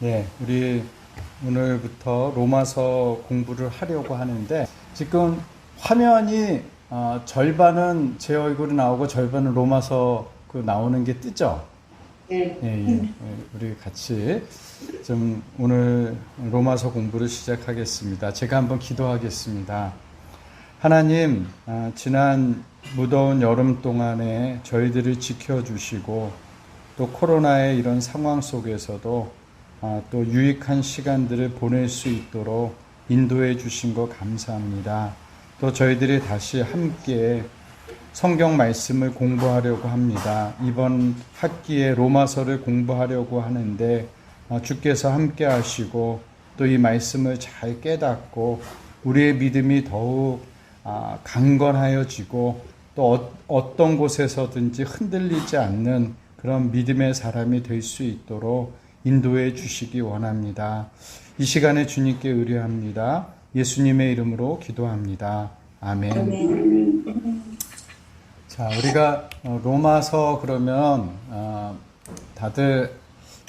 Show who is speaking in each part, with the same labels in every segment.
Speaker 1: 네, 우리 오늘부터 로마서 공부를 하려고 하는데 지금 화면이 절반은 제 얼굴이 나오고 절반은 로마서 나오는 게 뜨죠?
Speaker 2: 네.
Speaker 1: 우리 같이 좀 오늘 로마서 공부를 시작하겠습니다. 제가 한번 기도하겠습니다. 하나님, 지난 무더운 여름 동안에 저희들을 지켜주시고 또 코로나의 이런 상황 속에서도 또 유익한 시간들을 보낼 수 있도록 인도해 주신 거 감사합니다. 또 저희들이 다시 함께 성경 말씀을 공부하려고 합니다. 이번 학기에 로마서를 공부하려고 하는데 주께서 함께 하시고 또 이 말씀을 잘 깨닫고 우리의 믿음이 더욱 강건하여지고 또 어떤 곳에서든지 흔들리지 않는 그런 믿음의 사람이 될 수 있도록 인도해 주시기 원합니다. 이 시간에 주님께 의뢰합니다. 예수님의 이름으로 기도합니다. 아멘.
Speaker 2: 아멘.
Speaker 1: 자, 우리가 로마서 그러면 다들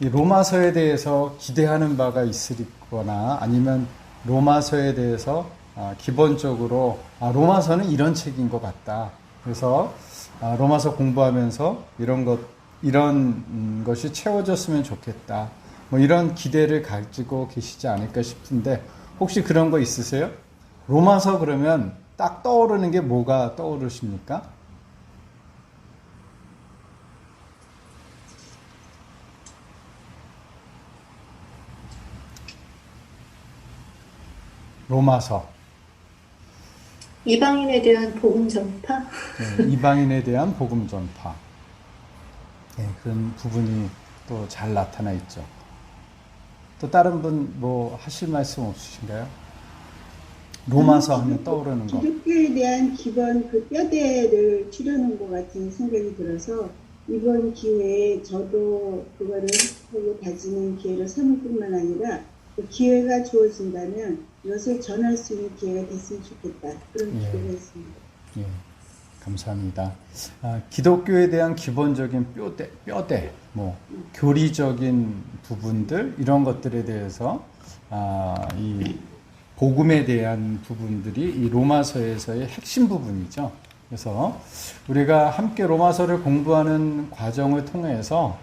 Speaker 1: 이 로마서에 대해서 기대하는 바가 있으거나 아니면 로마서에 대해서 기본적으로 로마서는 이런 책인 것 같다. 그래서 로마서 공부하면서 이런 것이 채워졌으면 좋겠다. 뭐 이런 기대를 가지고 계시지 않을까 싶은데 혹시 그런 거 있으세요? 로마서 그러면 딱 떠오르는 게 뭐가 떠오르십니까? 로마서.
Speaker 2: 이방인에 대한 복음 전파?
Speaker 1: 네, 이방인에 대한 복음 전파. 네, 그런 부분이 또 잘 나타나 있죠. 또 다른 분 뭐 하실 말씀 없으신가요? 로마서 하면 떠오르는 거.
Speaker 3: 기독교에 대한 기본 그 뼈대를 치르는 것 같은 생각이 들어서 이번 기회에 저도 그거를 하고 다지는 기회를 삼을 뿐만 아니라 그 기회가 주어진다면 이것을 전할 수 있는 기회가 됐으면 좋겠다. 그런 기도가 있습니다.
Speaker 1: 예, 감사합니다. 기독교에 대한 기본적인 뼈대, 뭐 교리적인 부분들 이런 것들에 대해서 이 복음에 대한 부분들이 이 로마서에서의 핵심 부분이죠. 그래서 우리가 함께 로마서를 공부하는 과정을 통해서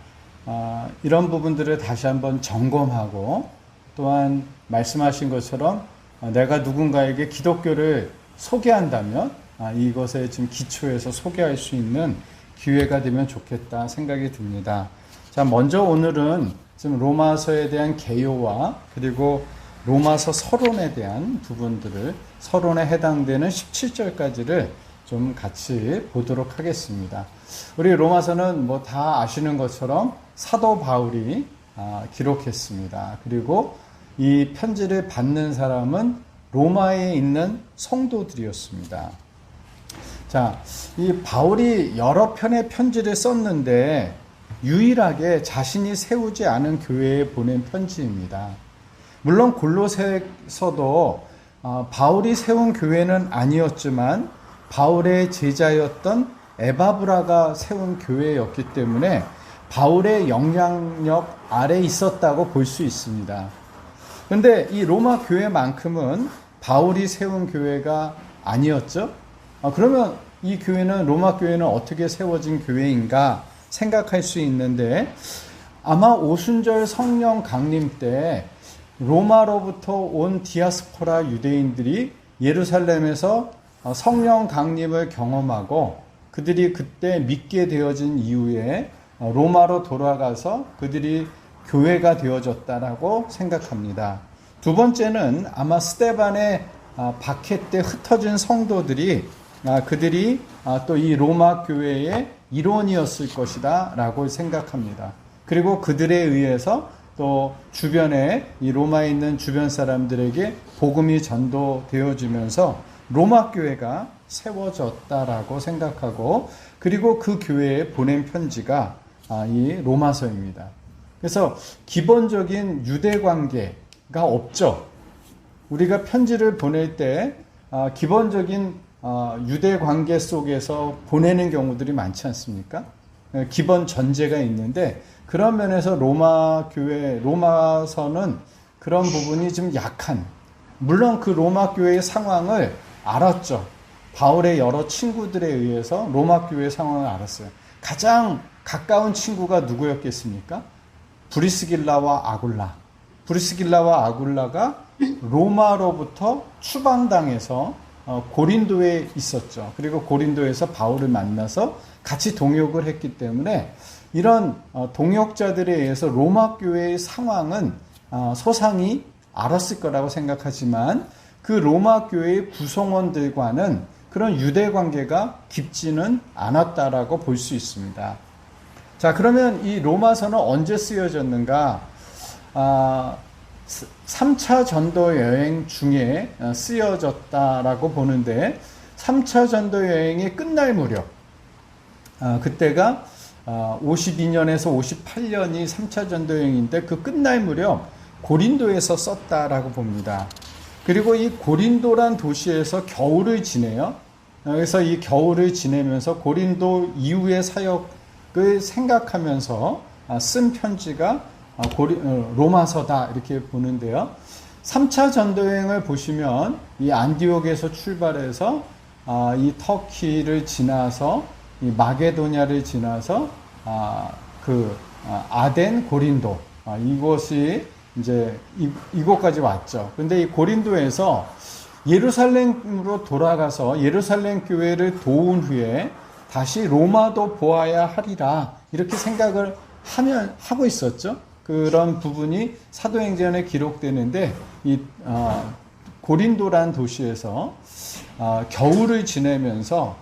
Speaker 1: 이런 부분들을 다시 한번 점검하고 또한 말씀하신 것처럼 내가 누군가에게 기독교를 소개한다면 이것에 지금 기초해서 소개할 수 있는 기회가 되면 좋겠다 생각이 듭니다. 자, 먼저 오늘은 지금 로마서에 대한 개요와 그리고 로마서 서론에 대한 부분들을 서론에 해당되는 17절까지를 좀 같이 보도록 하겠습니다. 우리 로마서는 뭐 다 아시는 것처럼 사도 바울이 기록했습니다. 그리고 이 편지를 받는 사람은 로마에 있는 성도들이었습니다. 자, 이 바울이 여러 편의 편지를 썼는데 유일하게 자신이 세우지 않은 교회에 보낸 편지입니다. 물론 골로새서도 바울이 세운 교회는 아니었지만 바울의 제자였던 에바브라가 세운 교회였기 때문에 바울의 영향력 아래 있었다고 볼 수 있습니다. 그런데 이 로마 교회만큼은 바울이 세운 교회가 아니었죠? 그러면 이 교회는 로마 교회는 어떻게 세워진 교회인가 생각할 수 있는데 아마 오순절 성령 강림 때 로마로부터 온 디아스포라 유대인들이 예루살렘에서 성령 강림을 경험하고 그들이 그때 믿게 되어진 이후에 로마로 돌아가서 그들이 교회가 되어졌다라고 생각합니다. 두 번째는 아마 스데반의 박해 때 흩어진 성도들이 그들이 또 이 로마 교회의 일원이었을 것이다 라고 생각합니다. 그리고 그들에 의해서 또 주변에 이 로마에 있는 주변 사람들에게 복음이 전도되어지면서 로마 교회가 세워졌다라고 생각하고 그리고 그 교회에 보낸 편지가 이 로마서입니다. 그래서 기본적인 유대 관계가 없죠. 우리가 편지를 보낼 때 기본적인 유대 관계 속에서 보내는 경우들이 많지 않습니까? 기본 전제가 있는데 그런 면에서 로마 교회, 로마서는 그런 부분이 좀 약한, 물론 그 로마 교회의 상황을 알았죠. 바울의 여러 친구들에 의해서 로마 교회의 상황을 알았어요. 가장 가까운 친구가 누구였겠습니까? 브리스길라와 아굴라. 브리스길라와 아굴라가 로마로부터 추방당해서 고린도에 있었죠. 그리고 고린도에서 바울을 만나서 같이 동역을 했기 때문에 이런 동역자들에 의해서 로마 교회의 상황은 소상히 알았을 거라고 생각하지만 그 로마 교회의 구성원들과는 그런 유대 관계가 깊지는 않았다라고 볼 수 있습니다. 자, 그러면 이 로마서는 언제 쓰여졌는가? 3차 전도 여행 중에 쓰여졌다라고 보는데 3차 전도 여행이 끝날 무렵, 그때가 52년에서 58년이 3차 전도 여행인데 그 끝날 무렵 고린도에서 썼다라고 봅니다. 그리고 이 고린도란 도시에서 겨울을 지내요. 그래서 이 겨울을 지내면서 고린도 이후의 사역을 생각하면서 쓴 편지가 로마서다 이렇게 보는데요. 3차 전도여행을 보시면 이 안디옥에서 출발해서 이 터키를 지나서 이 마게도냐를 지나서 아덴 고린도 이곳이 이제 이곳까지 왔죠. 근데 이 고린도에서 예루살렘으로 돌아가서 예루살렘 교회를 도운 후에 다시 로마도 보아야 하리라 이렇게 생각을 하고 있었죠. 그런 부분이 사도행전에 기록되는데 이 고린도란 도시에서 겨울을 지내면서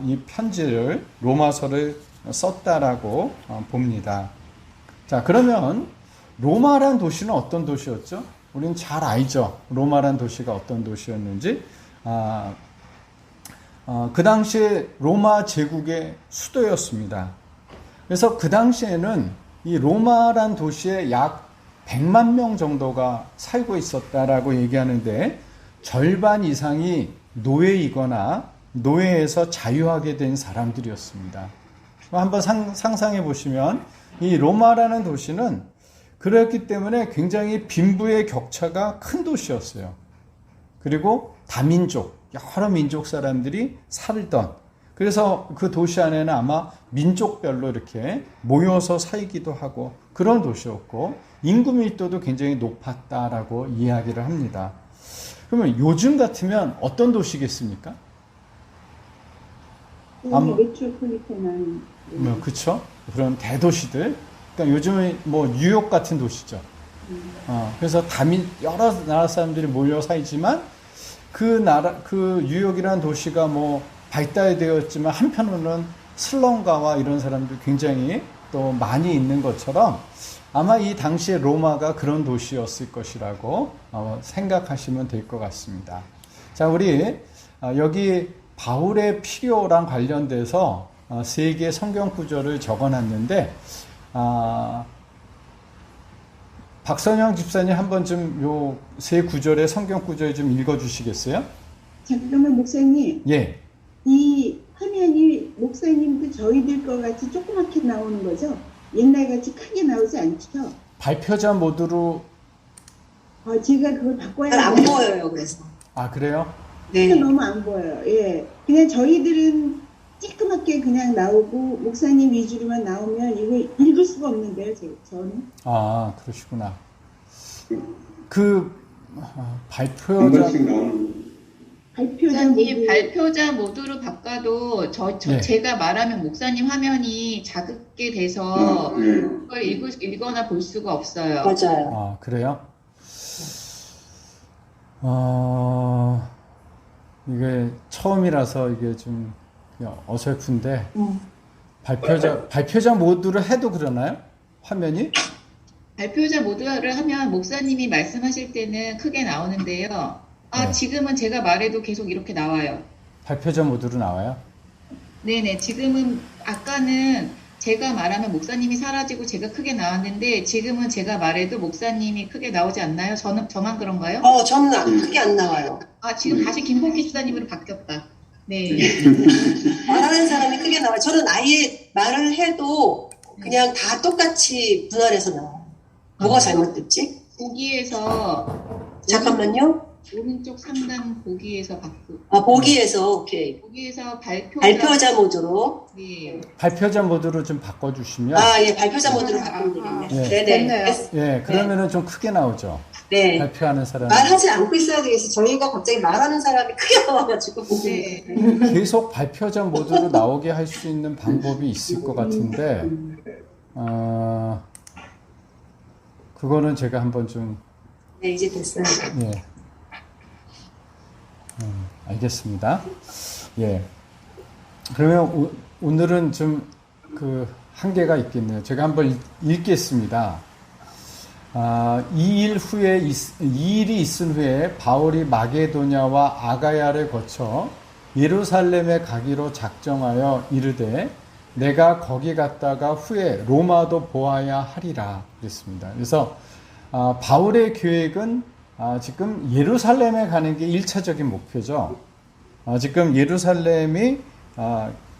Speaker 1: 이 편지를 로마서를 썼다라고 봅니다. 자, 그러면 로마란 도시는 어떤 도시였죠? 우리는 잘 알죠. 로마란 도시가 어떤 도시였는지. 그 당시에 로마 제국의 수도였습니다. 그래서 그 당시에는 이 로마란 도시에 약 100만 명 정도가 살고 있었다라고 얘기하는데 절반 이상이 노예이거나 노예에서 자유하게 된 사람들이었습니다. 한번 상상해 보시면 이 로마라는 도시는 그렇기 때문에 굉장히 빈부의 격차가 큰 도시였어요. 그리고 다민족, 여러 민족 사람들이 살던, 그래서 그 도시 안에는 아마 민족별로 이렇게 모여서 살기도 하고 그런 도시였고 인구 밀도도 굉장히 높았다라고 이야기를 합니다. 그러면 요즘 같으면 어떤 도시겠습니까?
Speaker 3: 메트로폴리탄한.
Speaker 1: 그렇죠. 그런 대도시들. 그러니까 요즘은 뭐 뉴욕 같은 도시죠. 그래서 여러 나라 사람들이 모여 살지만 그 뉴욕이라는 도시가 뭐 발달되었지만 한편으로는 슬럼가와 이런 사람들이 굉장히 또 많이 있는 것처럼 아마 이 당시에 로마가 그런 도시였을 것이라고 생각하시면 될 것 같습니다. 자, 우리 여기 바울의 필요랑 관련돼서 세 개의 성경 구절을 적어놨는데 박선영 집사님 한번 좀 요 세 구절의 성경 구절 좀 읽어주시겠어요?
Speaker 3: 잠깐만 목사님.
Speaker 1: 예.
Speaker 3: 이 화면이 목사님도 저희들 거 같이 조그맣게 나오는 거죠? 옛날같이 크게 나오지 않죠?
Speaker 1: 발표자 모드로.
Speaker 3: 제가 그걸 바꿔야
Speaker 2: 잘 안 보여요, 그래서.
Speaker 1: 아, 그래요?
Speaker 2: 네.
Speaker 3: 너무 안 보여요. 예. 그냥 저희들은 찌끄맣게 그냥 나오고 목사님 위주로만 나오면 이거 읽을 수가 없는데요, 저는.
Speaker 1: 아, 그러시구나. 발표자.
Speaker 4: 목사님 발표자 모드로 바꿔도
Speaker 1: 네.
Speaker 4: 제가 말하면 목사님 화면이 작게 돼서 그걸 읽거나 볼 수가 없어요.
Speaker 2: 맞아요.
Speaker 1: 아, 그래요? 이게 처음이라서 이게 좀 어설픈데 발표자 모드로 해도 그러나요? 화면이?
Speaker 4: 발표자 모드를 하면 목사님이 말씀하실 때는 크게 나오는데요.
Speaker 1: 네.
Speaker 4: 지금은 제가 말해도 계속 이렇게 나와요.
Speaker 1: 발표자 모드로 나와요?
Speaker 4: 네네. 지금은 아까는 제가 말하면 목사님이 사라지고 제가 크게 나왔는데 지금은 제가 말해도 목사님이 크게 나오지 않나요? 저만 그런가요?
Speaker 2: 저는 크게 안 나와요.
Speaker 4: 지금 다시 김복희 집사님으로 바뀌었다. 네.
Speaker 2: 말하는 사람이 크게 나와요. 저는 아예 말을 해도 그냥 다 똑같이 분할해서 나와요. 뭐가 잘못됐지?
Speaker 4: 보기에서
Speaker 2: 잠깐만요.
Speaker 4: 오른쪽 상단 보기에서 바꾸.
Speaker 2: 보기에서, 오케이.
Speaker 4: 보기에서 발표자.
Speaker 2: 발표자 모드로.
Speaker 4: 네.
Speaker 1: 발표자 모드로 좀 바꿔주시면.
Speaker 2: 예, 발표자 모드로 바꾸면 되겠네요.
Speaker 1: 예.
Speaker 2: 네네.
Speaker 1: 예, 그러면은 좀 크게 나오죠.
Speaker 2: 네.
Speaker 1: 발표하는 사람.
Speaker 2: 말하지 않고 있어야 되겠어. 저희가 갑자기 말하는 사람이 크게 나와가지고.
Speaker 4: 네.
Speaker 1: 계속 발표자 모드로 나오게 할 수 있는 방법이 있을 것 같은데, 그거는 제가 한번 좀.
Speaker 2: 네, 이제 됐어요.
Speaker 1: 예. 알겠습니다. 예. 그러면 오늘은 좀 그 한계가 있겠네요. 제가 한번 읽겠습니다. 2일이 있은 후에 바울이 마게도냐와 아가야를 거쳐 예루살렘에 가기로 작정하여 이르되 내가 거기 갔다가 후에 로마도 보아야 하리라 그랬습니다. 그래서 바울의 계획은 지금 예루살렘에 가는 게 1차적인 목표죠. 지금 예루살렘이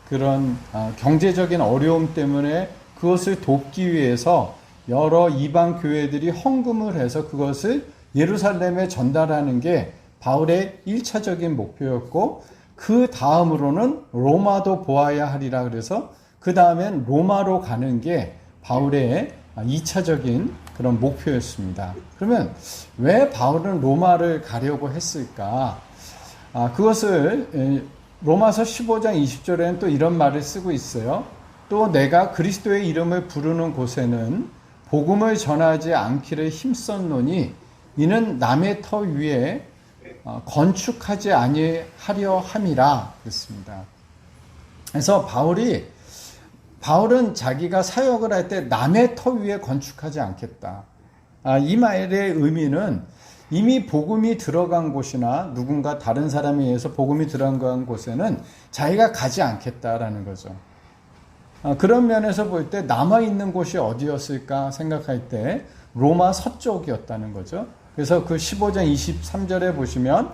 Speaker 1: 그런 경제적인 어려움 때문에 그것을 돕기 위해서 여러 이방 교회들이 헌금을 해서 그것을 예루살렘에 전달하는 게 바울의 1차적인 목표였고, 그 다음으로는 로마도 보아야 하리라 그래서 그 다음엔 로마로 가는 게 바울의 2차적인 그런 목표였습니다. 그러면 왜 바울은 로마를 가려고 했을까? 그것을 로마서 15장 20절에는 또 이런 말을 쓰고 있어요. 또 내가 그리스도의 이름을 부르는 곳에는 복음을 전하지 않기를 힘썼노니 이는 남의 터 위에 건축하지 아니하려 함이라 그랬습니다. 그래서 바울은 자기가 사역을 할 때 남의 터 위에 건축하지 않겠다. 이 말의 의미는 이미 복음이 들어간 곳이나 누군가 다른 사람에 의해서 복음이 들어간 곳에는 자기가 가지 않겠다라는 거죠. 그런 면에서 볼 때 남아있는 곳이 어디였을까 생각할 때 로마 서쪽이었다는 거죠. 그래서 그 15장 23절에 보시면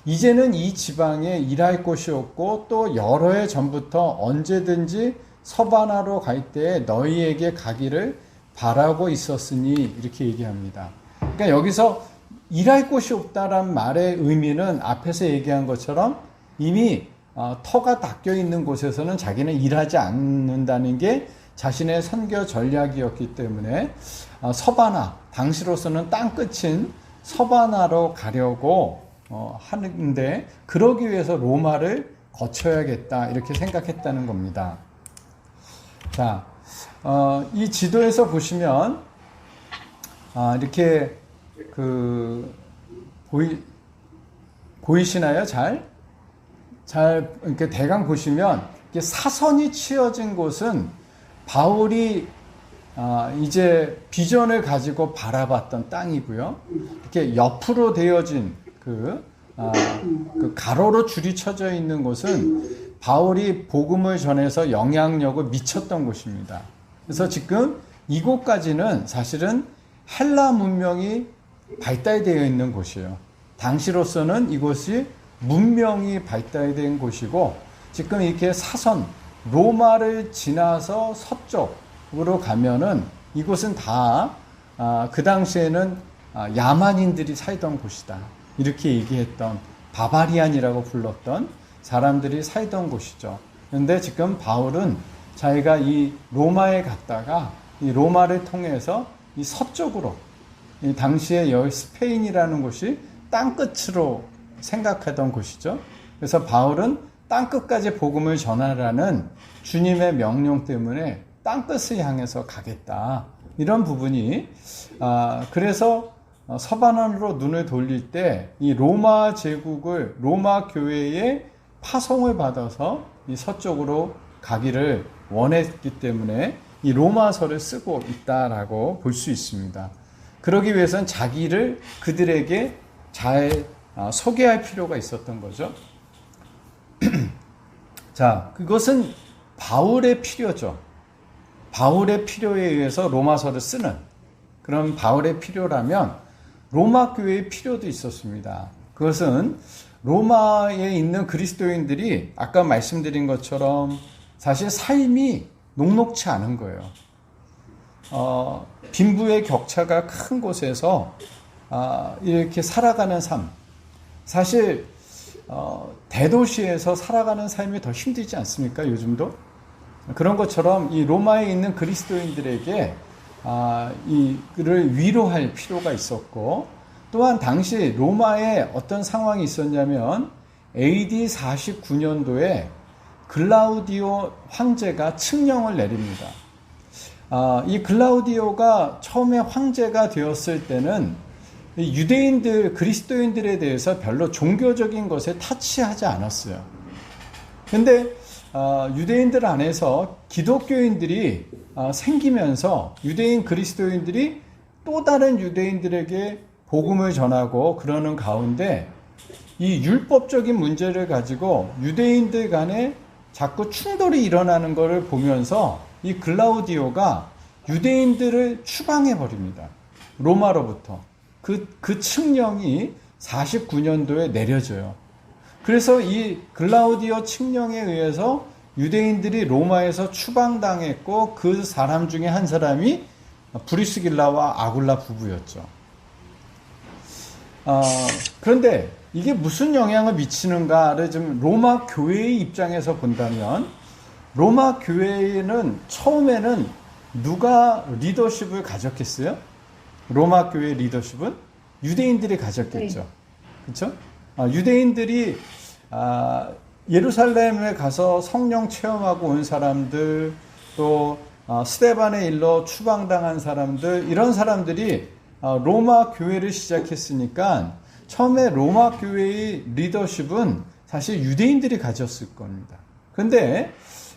Speaker 1: 이제는 이 지방에 일할 곳이 없고 또 여러 해 전부터 언제든지 서바나로 갈 때에 너희에게 가기를 바라고 있었으니 이렇게 얘기합니다. 그러니까 여기서 일할 곳이 없다란 말의 의미는 앞에서 얘기한 것처럼 이미 터가 닦여 있는 곳에서는 자기는 일하지 않는다는 게 자신의 선교 전략이었기 때문에 서바나, 당시로서는 땅끝인 서바나로 가려고 하는데 그러기 위해서 로마를 거쳐야겠다 이렇게 생각했다는 겁니다. 자, 이 지도에서 보시면 이렇게 보이시나요? 잘 이렇게 대강 보시면 이렇게 사선이 치어진 곳은 바울이 이제 비전을 가지고 바라봤던 땅이고요. 이렇게 옆으로 되어진 그 가로로 줄이 쳐져 있는 곳은 바울이 복음을 전해서 영향력을 미쳤던 곳입니다. 그래서 지금 이곳까지는 사실은 헬라 문명이 발달되어 있는 곳이에요. 당시로서는 이곳이 문명이 발달된 곳이고 지금 이렇게 사선 로마를 지나서 서쪽으로 가면은 이곳은 다 그 당시에는 야만인들이 살던 곳이다. 이렇게 얘기했던 바바리안이라고 불렀던 사람들이 살던 곳이죠. 그런데 지금 바울은 자기가 이 로마에 갔다가 이 로마를 통해서 이 서쪽으로 이 당시에 여기 스페인이라는 곳이 땅끝으로 생각하던 곳이죠. 그래서 바울은 땅끝까지 복음을 전하라는 주님의 명령 때문에 땅끝을 향해서 가겠다. 이런 부분이 그래서 서바나로 눈을 돌릴 때 이 로마 제국을 로마 교회의 파송을 받아서 이 서쪽으로 가기를 원했기 때문에 이 로마서를 쓰고 있다라고 볼 수 있습니다. 그러기 위해서는 자기를 그들에게 잘 소개할 필요가 있었던 거죠. 자, 그것은 바울의 필요죠. 바울의 필요에 의해서 로마서를 쓰는 그런 바울의 필요라면 로마 교회의 필요도 있었습니다. 그것은 로마에 있는 그리스도인들이 아까 말씀드린 것처럼 사실 삶이 녹록치 않은 거예요. 빈부의 격차가 큰 곳에서 이렇게 살아가는 삶. 사실 대도시에서 살아가는 삶이 더 힘들지 않습니까? 요즘도? 그런 것처럼 이 로마에 있는 그리스도인들에게 이를 위로할 필요가 있었고, 또한 당시 로마에 어떤 상황이 있었냐면 AD 49년도에 글라우디오 황제가 칙령을 내립니다. 이 글라우디오가 처음에 황제가 되었을 때는 유대인들, 그리스도인들에 대해서 별로 종교적인 것에 타치하지 않았어요. 근데 유대인들 안에서 기독교인들이 생기면서 유대인 그리스도인들이 또 다른 유대인들에게 복음을 전하고 그러는 가운데 이 율법적인 문제를 가지고 유대인들 간에 자꾸 충돌이 일어나는 것을 보면서 이 글라우디오가 유대인들을 추방해 버립니다. 로마로부터. 그 칙령이 49년도에 내려져요. 그래서 이 글라우디오 칙령에 의해서 유대인들이 로마에서 추방당했고, 그 사람 중에 한 사람이 브리스길라와 아굴라 부부였죠. 그런데 이게 무슨 영향을 미치는가를 좀 로마 교회의 입장에서 본다면, 로마 교회는 처음에는 누가 리더십을 가졌겠어요? 로마 교회 리더십은 유대인들이 가졌겠죠. 그렇죠? 유대인들이 예루살렘에 가서 성령 체험하고 온 사람들, 또 스데반의 일로 추방당한 사람들, 이런 사람들이 로마 교회를 시작했으니까 처음에 로마 교회의 리더십은 사실 유대인들이 가졌을 겁니다. 그런데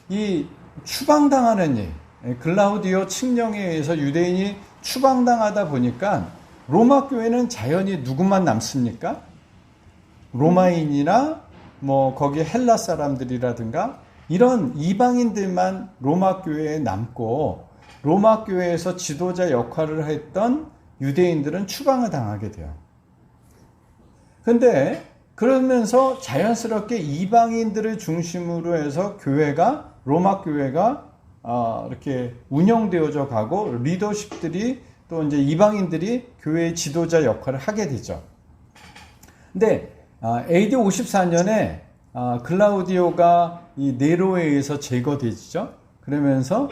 Speaker 1: 이 추방당하는 일, 글라우디오 칙령에 의해서 유대인이 추방당하다 보니까 로마 교회는 자연히 누구만 남습니까? 로마인이나 뭐 거기 헬라 사람들이라든가 이런 이방인들만 로마 교회에 남고, 로마 교회에서 지도자 역할을 했던 유대인들은 추방을 당하게 돼요. 근데 그러면서 자연스럽게 이방인들을 중심으로 해서 교회가, 로마 교회가 이렇게 운영되어져 가고, 리더십들이 또 이제 이방인들이 교회의 지도자 역할을 하게 되죠. 근데 AD 54년에 글라우디오가 이 네로에 의해서 제거되죠. 그러면서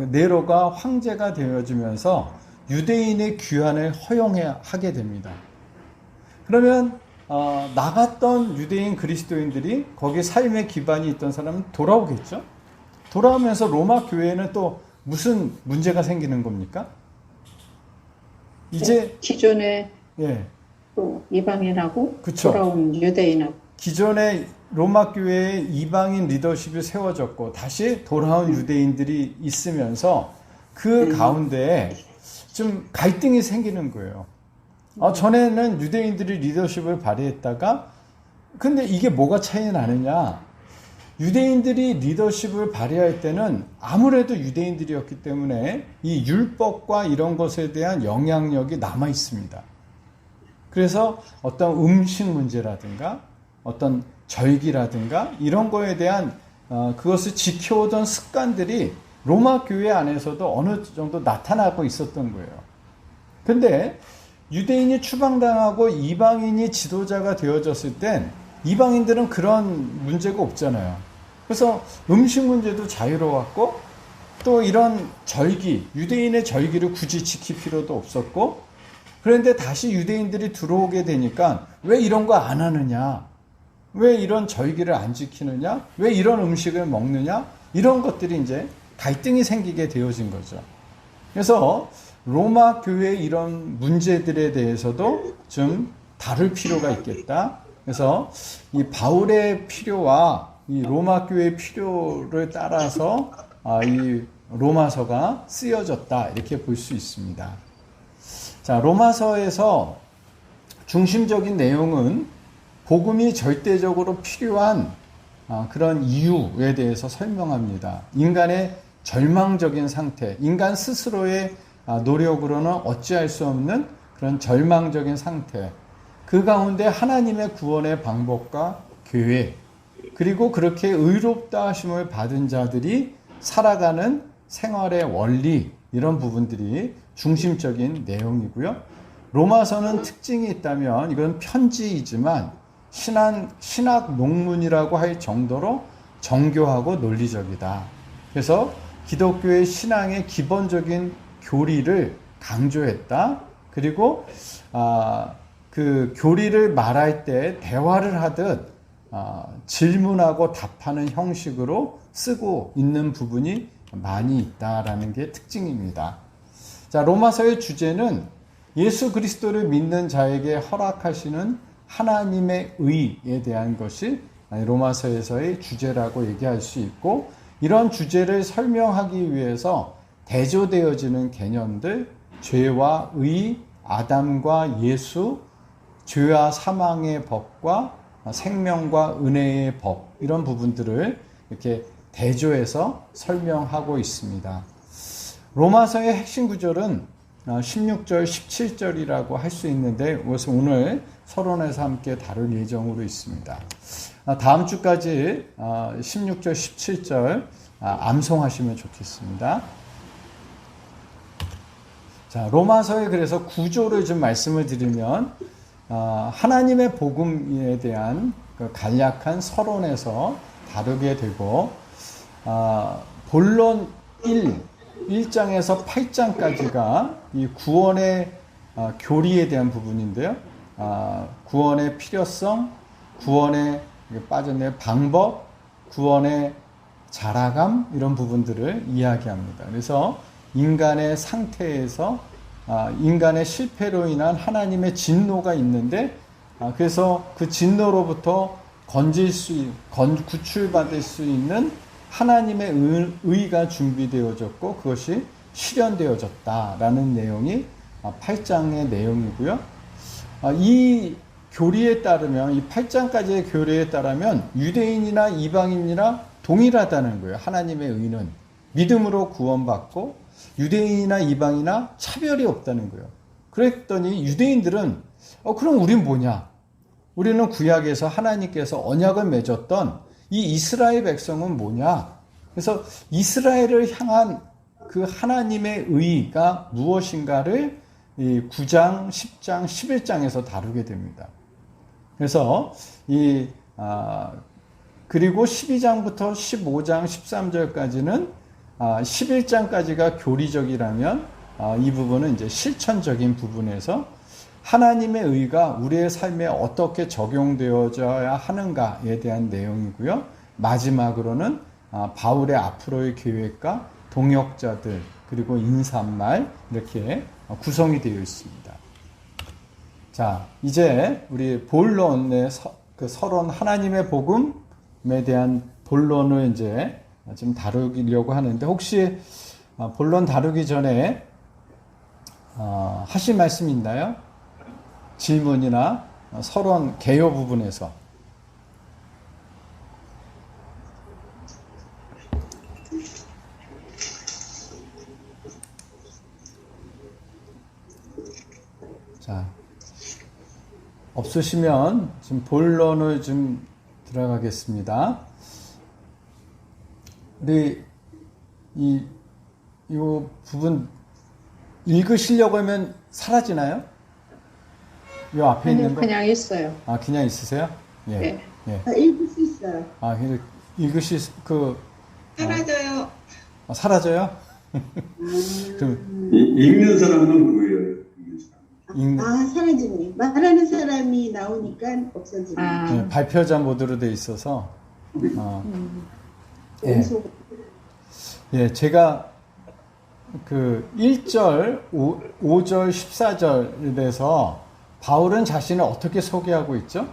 Speaker 1: 네로가 황제가 되어지면서 유대인의 귀환을 허용하게 됩니다. 그러면 나갔던 유대인 그리스도인들이, 거기 삶의 기반이 있던 사람은 돌아오겠죠. 돌아오면서 로마 교회에는 또 무슨 문제가 생기는 겁니까? 이제
Speaker 5: 기존에
Speaker 1: 예,
Speaker 5: 또 이방인하고
Speaker 1: 그쵸.
Speaker 5: 돌아온 유대인하고,
Speaker 1: 기존의 로마 교회의 이방인 리더십이 세워졌고 다시 돌아온 유대인들이 있으면서 그 가운데 좀 갈등이 생기는 거예요. 전에는 유대인들이 리더십을 발휘했다가, 근데 이게 뭐가 차이 나느냐? 유대인들이 리더십을 발휘할 때는 아무래도 유대인들이었기 때문에 이 율법과 이런 것에 대한 영향력이 남아 있습니다. 그래서 어떤 음식 문제라든가 어떤 절기라든가 이런 거에 대한 그것을 지켜오던 습관들이 로마 교회 안에서도 어느 정도 나타나고 있었던 거예요. 근데 유대인이 추방당하고 이방인이 지도자가 되어졌을 땐 이방인들은 그런 문제가 없잖아요. 그래서 음식 문제도 자유로웠고, 또 이런 절기, 유대인의 절기를 굳이 지킬 필요도 없었고, 그런데 다시 유대인들이 들어오게 되니까 왜 이런 거 안 하느냐? 왜 이런 절기를 안 지키느냐? 왜 이런 음식을 먹느냐? 이런 것들이 이제 갈등이 생기게 되어진 거죠. 그래서 로마 교회의 이런 문제들에 대해서도 좀 다룰 필요가 있겠다. 그래서 이 바울의 필요와 이 로마 교회의 필요를 따라서 이 로마서가 쓰여졌다, 이렇게 볼 수 있습니다. 자, 로마서에서 중심적인 내용은 복음이 절대적으로 필요한 그런 이유에 대해서 설명합니다. 인간의 절망적인 상태, 인간 스스로의 노력으로는 어찌할 수 없는 그런 절망적인 상태, 그 가운데 하나님의 구원의 방법과 계획, 그리고 그렇게 의롭다 하심을 받은 자들이 살아가는 생활의 원리 이런 부분들이 중심적인 내용이고요. 로마서는 특징이 있다면 이건 편지이지만 신학 논문이라고 할 정도로 정교하고 논리적이다. 그래서 기독교의 신앙의 기본적인 교리를 강조했다. 그리고 그 교리를 말할 때 대화를 하듯 질문하고 답하는 형식으로 쓰고 있는 부분이 많이 있다라는 게 특징입니다. 자, 로마서의 주제는 예수 그리스도를 믿는 자에게 허락하시는 하나님의 의에 대한 것이 로마서에서의 주제라고 얘기할 수 있고, 이런 주제를 설명하기 위해서 대조되어지는 개념들, 죄와 의, 아담과 예수, 죄와 사망의 법과 생명과 은혜의 법, 이런 부분들을 이렇게 대조해서 설명하고 있습니다. 로마서의 핵심 구절은 16절, 17절이라고 할 수 있는데 그것을 오늘 서론에서 함께 다룰 예정으로 있습니다. 다음 주까지 16절, 17절 암송하시면 좋겠습니다. 자, 로마서의 그래서 구조를 좀 말씀을 드리면 하나님의 복음에 대한 그 간략한 서론에서 다루게 되고, 본론 1장에서 8장까지가 이 구원의 교리에 대한 부분인데요. 구원의 필요성, 구원의 빠져내 방법, 구원의 자라감, 이런 부분들을 이야기합니다. 그래서 인간의 상태에서 인간의 실패로 인한 하나님의 진노가 있는데, 그래서 그 진노로부터 구출받을 수 있는 하나님의 의가 준비되어졌고 그것이 실현되어졌다라는 내용이 8장의 내용이고요. 이 교리에 따르면, 이 8장까지의 교리에 따르면 유대인이나 이방인이나 동일하다는 거예요. 하나님의 의는 믿음으로 구원받고 유대인이나 이방이나 차별이 없다는 거예요. 그랬더니 유대인들은 그럼 우린 뭐냐? 우리는 구약에서 하나님께서 언약을 맺었던 이 이스라엘 백성은 뭐냐? 그래서 이스라엘을 향한 그 하나님의 의가 무엇인가를 이 9장, 10장, 11장에서 다루게 됩니다. 그래서 그리고 12장부터 15장, 13절까지는 11장까지가 교리적이라면 이 부분은 이제 실천적인 부분에서 하나님의 의가 우리의 삶에 어떻게 적용되어져야 하는가에 대한 내용이고요. 마지막으로는 바울의 앞으로의 계획과 동역자들, 그리고 인사말, 이렇게 구성이 되어 있습니다. 자, 이제 우리 본론의 그 서론, 하나님의 복음에 대한 본론을 이제 좀 다루려고 하는데, 혹시 본론 다루기 전에 하실 말씀 있나요? 질문이나 서론 개요 부분에서. 자, 없으시면 지금 본론을 좀 들어가겠습니다. 우리 이 부분 읽으시려고 하면 사라지나요? 이 앞에
Speaker 5: 아니요,
Speaker 1: 있는 거?
Speaker 5: 그냥 있어요.
Speaker 1: 그냥 있으세요? 예.
Speaker 5: 네.
Speaker 1: 예.
Speaker 3: 읽을 수 있어요.
Speaker 4: 사라져요.
Speaker 1: 사라져요? 그럼
Speaker 6: 읽는 사람은 뭐예요?
Speaker 3: 사라지네. 말하는 사람이 나오니까 없어지네.
Speaker 1: 예, 발표자 모드로 돼 있어서 예. 예, 제가 그 1절, 5절, 14절에서 바울은 자신을 어떻게 소개하고 있죠?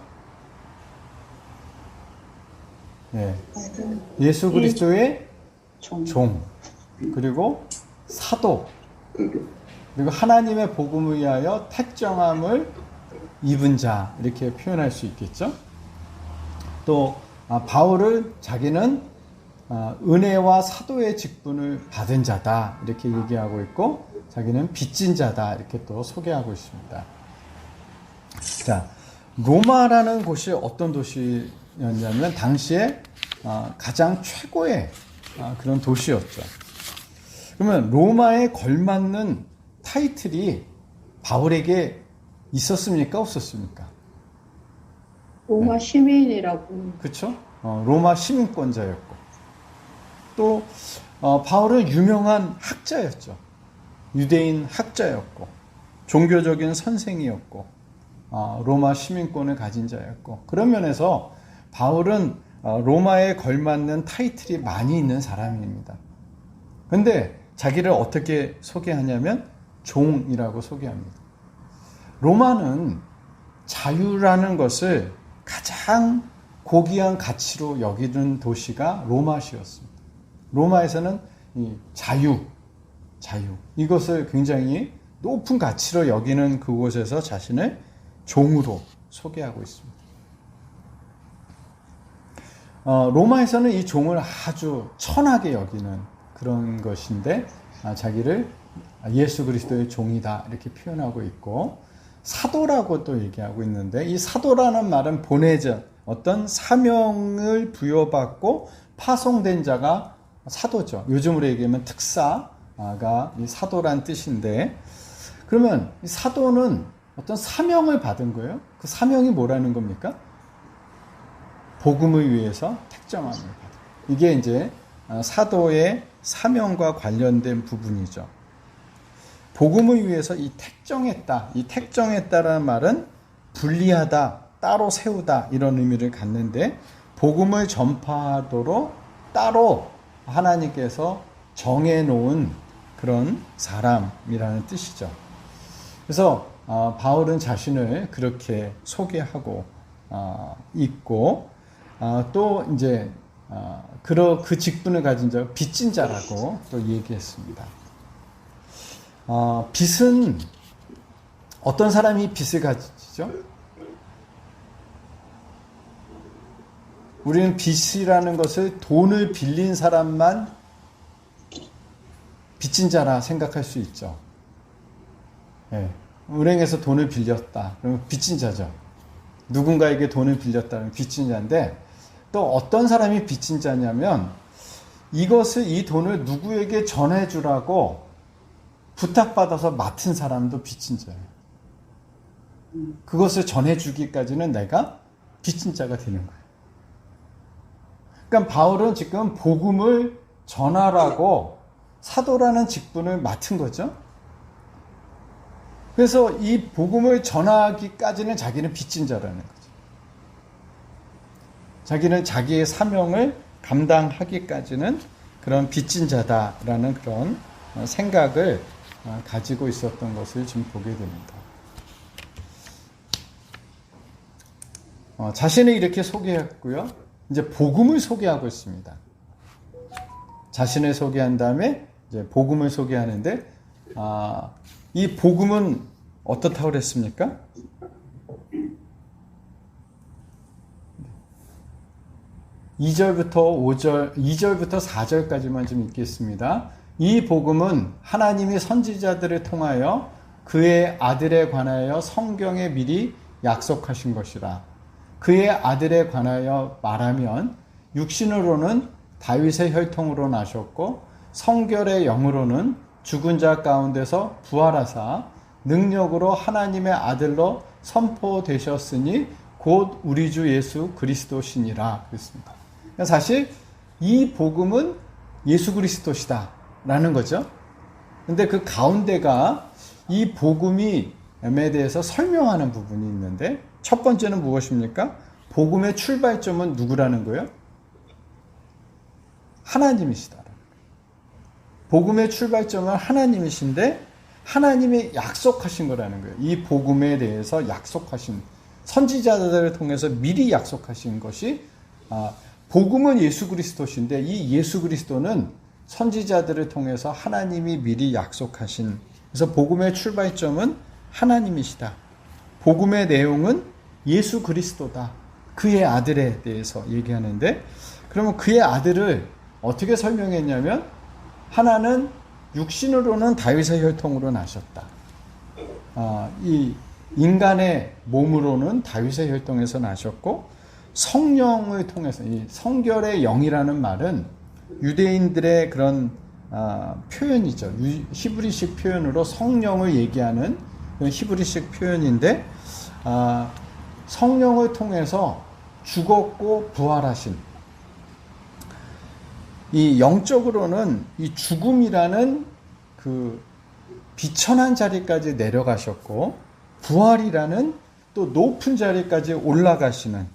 Speaker 1: 예. 예수 그리스도의 종, 그리고 사도, 그리고 하나님의 복음을 위하여 택정함을 입은 자, 이렇게 표현할 수 있겠죠? 또 바울을 자기는 은혜와 사도의 직분을 받은 자다, 이렇게 얘기하고 있고, 자기는 빚진 자다, 이렇게 또 소개하고 있습니다. 자, 로마라는 곳이 어떤 도시였냐면 당시에 가장 최고의 그런 도시였죠. 그러면 로마에 걸맞는 타이틀이 바울에게 있었습니까? 없었습니까?
Speaker 5: 로마 시민이라고.
Speaker 1: 그렇죠? 로마 시민권자였고 또 바울은 유명한 학자였죠. 유대인 학자였고 종교적인 선생이었고 로마 시민권을 가진 자였고 그런 면에서 바울은 로마에 걸맞는 타이틀이 많이 있는 사람입니다. 그런데 자기를 어떻게 소개하냐면 종이라고 소개합니다. 로마는 자유라는 것을 가장 고귀한 가치로 여기는 도시가 로마시였습니다. 로마에서는 이 자유 이것을 굉장히 높은 가치로 여기는 그곳에서 자신을 종으로 소개하고 있습니다. 로마에서는 이 종을 아주 천하게 여기는 그런 것인데 자기를 예수 그리스도의 종이다 이렇게 표현하고 있고 사도라고 또 얘기하고 있는데 이 사도라는 말은 보내전 어떤 사명을 부여받고 파송된 자가 사도죠. 요즘으로 얘기하면 특사가 이 사도란 뜻인데 그러면 이 사도는 어떤 사명을 받은 거예요. 그 사명이 뭐라는 겁니까? 복음을 위해서 택정함을 받은 거예요. 이게 이제 사도의 사명과 관련된 부분이죠. 복음을 위해서 이 택정했다라는 말은 분리하다, 따로 세우다 이런 의미를 갖는데 복음을 전파하도록 따로 하나님께서 정해놓은 그런 사람이라는 뜻이죠. 그래서 바울은 자신을 그렇게 소개하고 있고 또 이제 그 직분을 가진 자 빚진 자라고 또 얘기했습니다. 빚은 어떤 사람이 빚을 가지죠? 우리는 빚이라는 것을 돈을 빌린 사람만 빚진 자라 생각할 수 있죠. 네. 은행에서 돈을 빌렸다. 그러면 빚진 자죠. 누군가에게 돈을 빌렸다면 빚진 자인데 또 어떤 사람이 빚진 자냐면 이 돈을 누구에게 전해주라고 부탁받아서 맡은 사람도 빚진 자예요. 그것을 전해주기까지는 내가 빚진 자가 되는 거예요. 그러니까 바울은 지금 복음을 전하라고 사도라는 직분을 맡은 거죠. 그래서 이 복음을 전하기까지는 자기는 빚진 자라는 거죠. 자기는 자기의 사명을 감당하기까지는 그런 빚진 자다라는 그런 생각을 가지고 있었던 것을 지금 보게 됩니다. 자신을 이렇게 소개했고요. 이제 복음을 소개하고 있습니다. 자신을 소개한 다음에 이제 복음을 소개하는데 이 복음은 어떻다고 그랬습니까? 2절부터 4절까지만 좀 읽겠습니다. 이 복음은 하나님이 선지자들을 통하여 그의 아들에 관하여 성경에 미리 약속하신 것이라. 그의 아들에 관하여 말하면 육신으로는 다윗의 혈통으로 나셨고 성결의 영으로는 죽은 자 가운데서 부활하사 능력으로 하나님의 아들로 선포되셨으니 곧 우리 주 예수 그리스도시니라 그랬습니다. 사실 이 복음은 예수 그리스도시다 라는 거죠. 근데 그 가운데가 이 복음에 대해서 설명하는 부분이 있는데 첫 번째는 무엇입니까? 복음의 출발점은 누구라는 거예요? 하나님이시다. 복음의 출발점은 하나님이신데 하나님이 약속하신 거라는 거예요. 이 복음에 대해서 약속하신 선지자들을 통해서 미리 약속하신 것이 복음은 예수 그리스도신데 이 예수 그리스도는 선지자들을 통해서 하나님이 미리 약속하신 그래서 복음의 출발점은 하나님이시다. 복음의 내용은 예수 그리스도다. 그의 아들에 대해서 얘기하는데 그러면 그의 아들을 어떻게 설명했냐면 하나는 육신으로는 다윗의 혈통으로 나셨다. 이 인간의 몸으로는 다윗의 혈통에서 나셨고 성령을 통해서 이 성결의 영이라는 말은 유대인들의 그런 표현이죠. 히브리식 표현으로 성령을 얘기하는 그런 히브리식 표현인데, 성령을 통해서 죽었고 부활하신, 이 영적으로는 이 죽음이라는 그 비천한 자리까지 내려가셨고, 부활이라는 또 높은 자리까지 올라가시는,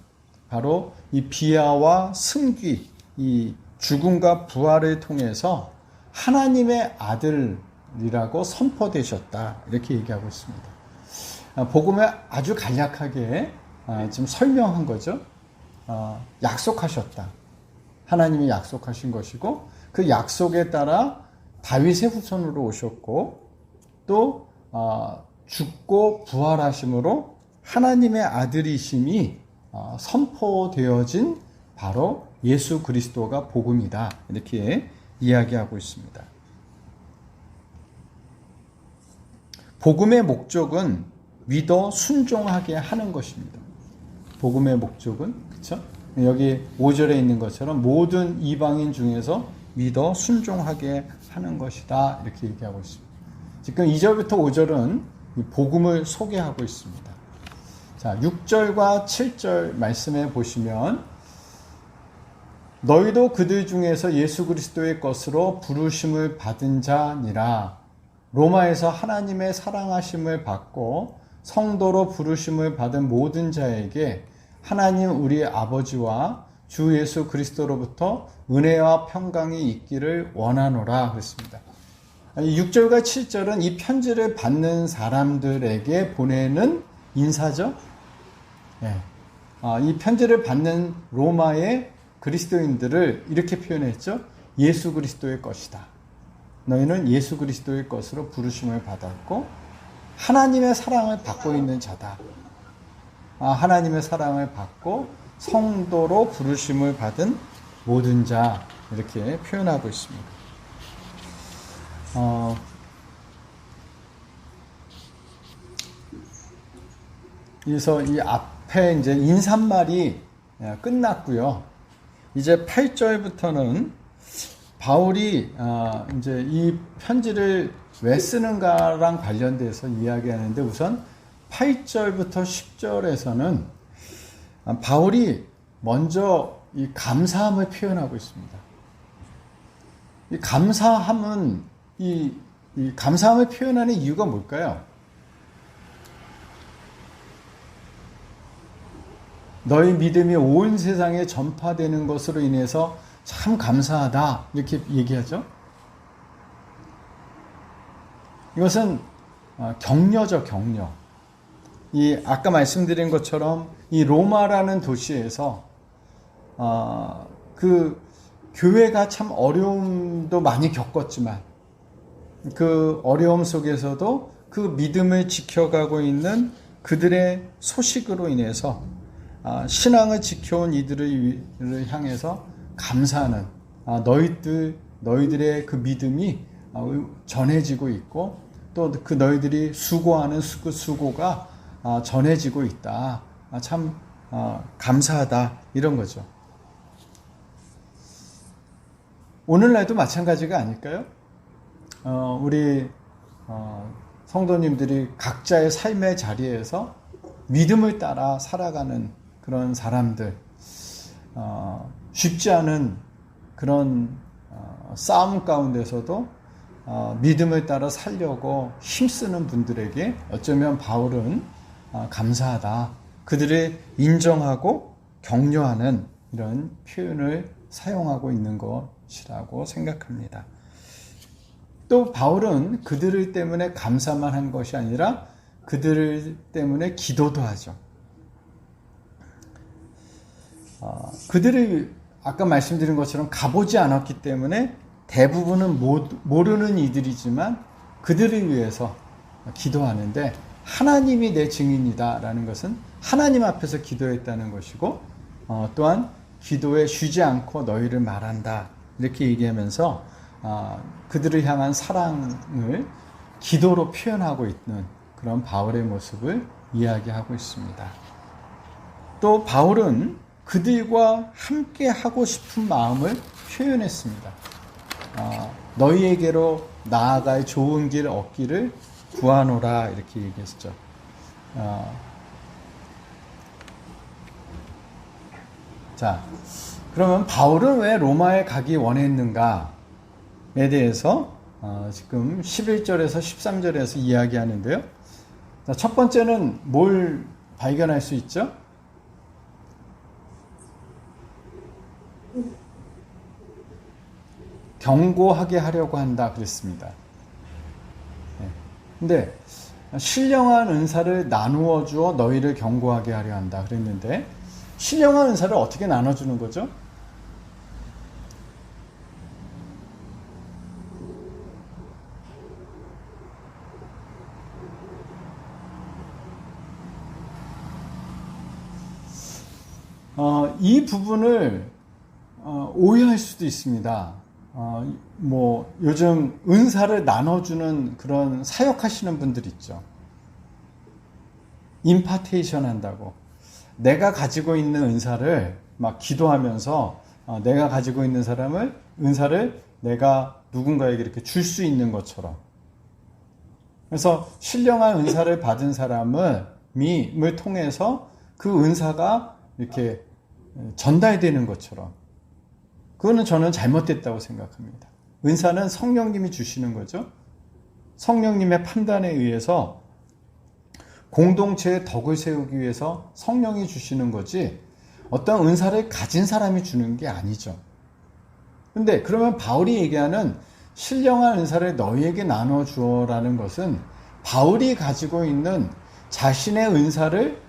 Speaker 1: 바로 이 비하와 승귀, 이 죽음과 부활을 통해서 하나님의 아들이라고 선포되셨다, 이렇게 얘기하고 있습니다. 복음에 아주 간략하게 지금 설명한 거죠. 약속하셨다. 하나님이 약속하신 것이고, 그 약속에 따라 다윗의 후손으로 오셨고, 또 죽고 부활하심으로 하나님의 아들이심이 선포되어진 바로 예수 그리스도가 복음이다, 이렇게 이야기하고 있습니다. 복음의 목적은 믿어 순종하게 하는 것입니다. 복음의 목적은, 그렇죠? 여기 5절에 있는 것처럼 모든 이방인 중에서 믿어 순종하게 하는 것이다, 이렇게 얘기하고 있습니다. 지금 2절부터 5절은 복음을 소개하고 있습니다. 자, 6절과 7절 말씀에 보시면, 너희도 그들 중에서 예수 그리스도의 것으로 부르심을 받은 자니라. 로마에서 하나님의 사랑하심을 받고 성도로 부르심을 받은 모든 자에게 하나님 우리 아버지와 주 예수 그리스도로부터 은혜와 평강이 있기를 원하노라 그랬습니다. 6절과 7절은 이 편지를 받는 사람들에게 보내는 인사죠. 이 편지를 받는 로마의 그리스도인들을 이렇게 표현했죠. 예수 그리스도의 것이다. 너희는 예수 그리스도의 것으로 부르심을 받았고 하나님의 사랑을 받고 있는 자다. 하나님의 사랑을 받고 성도로 부르심을 받은 모든 자, 이렇게 표현하고 있습니다. 그래서 이 앞에 이제 인사말이 끝났고요. 이제 8절부터는 바울이 이제 이 편지를 왜 쓰는가랑 관련돼서 이야기하는데, 우선 8절부터 10절에서는 바울이 먼저 이 감사함을 표현하고 있습니다. 이 감사함은 이 감사함을 표현하는 이유가 뭘까요? 너희 믿음이 온 세상에 전파되는 것으로 인해서 참 감사하다, 이렇게 얘기하죠. 이것은 격려죠, 격려. 이 아까 말씀드린 것처럼 이 로마라는 도시에서 그 교회가 참 어려움도 많이 겪었지만, 그 어려움 속에서도 그 믿음을 지켜가고 있는 그들의 소식으로 인해서 신앙을 지켜온 이들을 향해서 감사하는, 너희들의 그 믿음이 전해지고 있고, 또 그 너희들이 수고하는 그 수고가 전해지고 있다. 참 감사하다, 이런 거죠. 오늘날도 마찬가지가 아닐까요? 우리 성도님들이 각자의 삶의 자리에서 믿음을 따라 살아가는 그런 사람들, 쉽지 않은 그런 싸움 가운데서도 믿음을 따라 살려고 힘쓰는 분들에게 어쩌면 바울은 감사하다, 그들을 인정하고 격려하는 이런 표현을 사용하고 있는 것이라고 생각합니다. 또 바울은 그들 때문에 감사만 한 것이 아니라 그들 때문에 기도도 하죠. 그들을 아까 말씀드린 것처럼 가보지 않았기 때문에 대부분은 모르는 이들이지만 그들을 위해서 기도하는데, 하나님이 내 증인이다 라는 것은 하나님 앞에서 기도했다는 것이고, 또한 기도에 쉬지 않고 너희를 말한다, 이렇게 얘기하면서 그들을 향한 사랑을 기도로 표현하고 있는 그런 바울의 모습을 이야기하고 있습니다. 또 바울은 그들과 함께 하고 싶은 마음을 표현했습니다. 너희에게로 나아갈 좋은 길 얻기를 구하노라 이렇게 얘기했죠. 자, 그러면 바울은 왜 로마에 가기 원했는가에 대해서 지금 11절에서 13절에서 이야기하는데요. 자, 첫 번째는 뭘 발견할 수 있죠? 경고하게 하려고 한다 그랬습니다. 근데 신령한 은사를 나누어 주어 너희를 경고하게 하려 한다 그랬는데 신령한 은사를 어떻게 나눠주는 거죠? 이 부분을 오해할 수도 있습니다. 뭐 요즘 은사를 나눠주는 그런 사역하시는 분들 있죠. 임파테이션 한다고 내가 가지고 있는 은사를 막 기도하면서 내가 가지고 있는 은사를 내가 누군가에게 이렇게 줄 수 있는 것처럼. 그래서 신령한 은사를 받은 사람을 통해서 그 은사가 이렇게 전달되는 것처럼. 그거는 저는 잘못됐다고 생각합니다. 은사는 성령님이 주시는 거죠. 성령님의 판단에 의해서 공동체의 덕을 세우기 위해서 성령이 주시는 거지 어떤 은사를 가진 사람이 주는 게 아니죠. 근데 그러면 바울이 얘기하는 신령한 은사를 너희에게 나눠 주어라는 것은 바울이 가지고 있는 자신의 은사를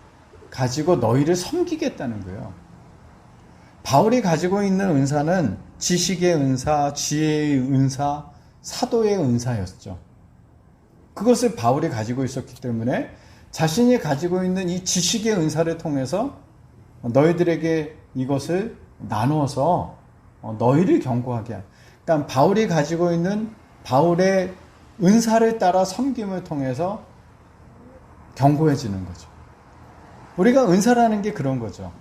Speaker 1: 가지고 너희를 섬기겠다는 거예요. 바울이 가지고 있는 은사는 지식의 은사, 지혜의 은사, 사도의 은사였죠. 그것을 바울이 가지고 있었기 때문에 자신이 가지고 있는 이 지식의 은사를 통해서 너희들에게 이것을 나누어서 너희를 경고하게 한. 그러니까 바울이 가지고 있는 바울의 은사를 따라 섬김을 통해서 경고해지는 거죠. 우리가 은사라는 게 그런 거죠.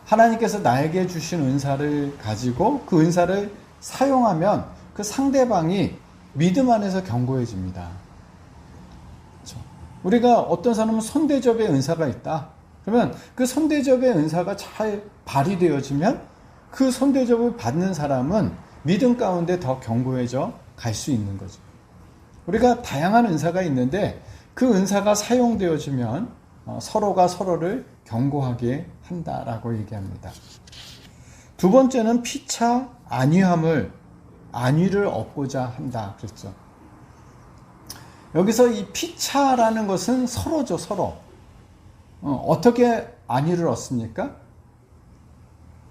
Speaker 1: 하나님께서 나에게 주신 은사를 가지고 그 은사를 사용하면 그 상대방이 믿음 안에서 경고해집니다. 그렇죠? 우리가 어떤 사람은 손대접의 은사가 있다. 그러면 그 손대접의 은사가 잘 발휘되어지면 그 손대접을 받는 사람은 믿음 가운데 더 견고해져 갈 수 있는 거죠. 우리가 다양한 은사가 있는데 그 은사가 사용되어지면 서로가 서로를 경고하게 한다라고 얘기합니다. 두 번째는 피차 안위를 얻고자 한다 그랬죠. 여기서 이 피차라는 것은 서로죠, 서로. 어떻게 안위를 얻습니까?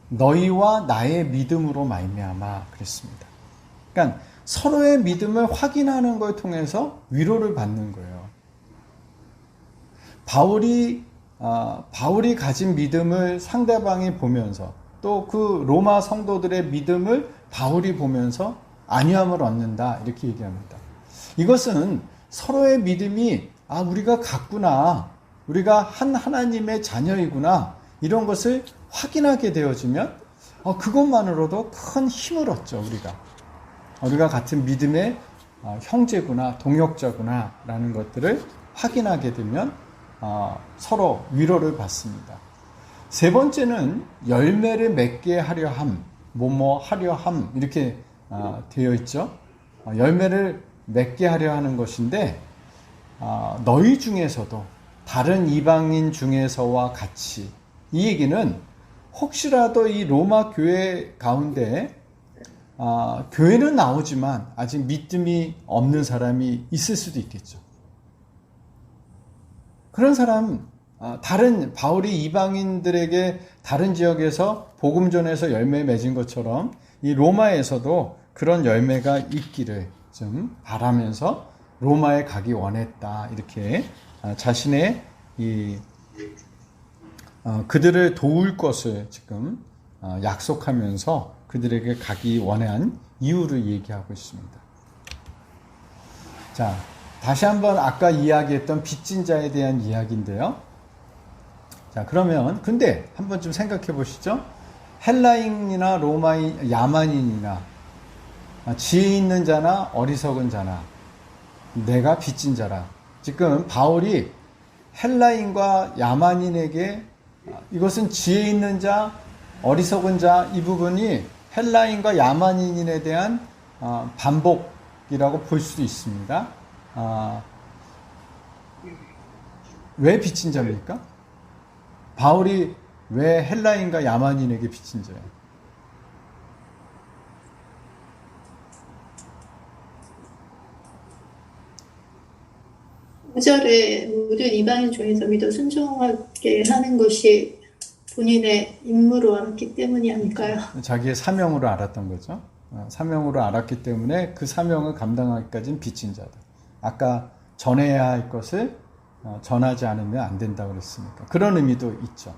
Speaker 1: 너희와 나의 믿음으로 말미암아 그랬습니다. 그러니까 서로의 믿음을 확인하는 걸 통해서 위로를 받는 거예요. 바울이 가진 믿음을 상대방이 보면서 또 그 로마 성도들의 믿음을 바울이 보면서 안위함을 얻는다 이렇게 얘기합니다. 이것은 서로의 믿음이 우리가 같구나, 우리가 한 하나님의 자녀이구나 이런 것을 확인하게 되어지면 그것만으로도 큰 힘을 얻죠. 우리가 같은 믿음의 형제구나, 동역자구나 라는 것들을 확인하게 되면 서로 위로를 받습니다. 세 번째는 열매를 맺게 하려 함, 뭐뭐 하려 함 이렇게 되어 있죠. 열매를 맺게 하려 하는 것인데 너희 중에서도 다른 이방인 중에서와 같이, 이 얘기는 혹시라도 이 로마 교회 가운데 교회는 나오지만 아직 믿음이 없는 사람이 있을 수도 있겠죠. 그런 사람, 바울이 이방인들에게 다른 지역에서 복음 전해서 열매 맺은 것처럼 이 로마에서도 그런 열매가 있기를 좀 바라면서 로마에 가기 원했다. 이렇게 자신의 그들을 도울 것을 지금 약속하면서 그들에게 가기 원한 이유를 얘기하고 있습니다. 자, 다시 한번 아까 이야기했던 빚진 자에 대한 이야기인데요. 자, 그러면 근데 한번 좀 생각해 보시죠. 헬라인이나 로마인, 야만인이나 지혜 있는 자나 어리석은 자나 내가 빚진 자라. 지금 바울이 헬라인과 야만인에게 이것은 지혜 있는 자, 어리석은 자 이 부분이 헬라인과 야만인에 대한 반복이라고 볼 수도 있습니다. 왜 빚진 자입니까? 바울이 왜 헬라인과 야만인에게 빚진 자예요?
Speaker 5: 5절에 모든 이방인 중에서 믿어 순종하게 하는 것이 본인의 임무로 알았기 때문이 아닐까요?
Speaker 1: 자기의 사명으로 알았던 거죠. 사명으로 알았기 때문에 그 사명을 감당하기까지는 빚진 자다. 아까 전해야 할 것을 전하지 않으면 안 된다고 그랬으니까. 그런 의미도 있죠.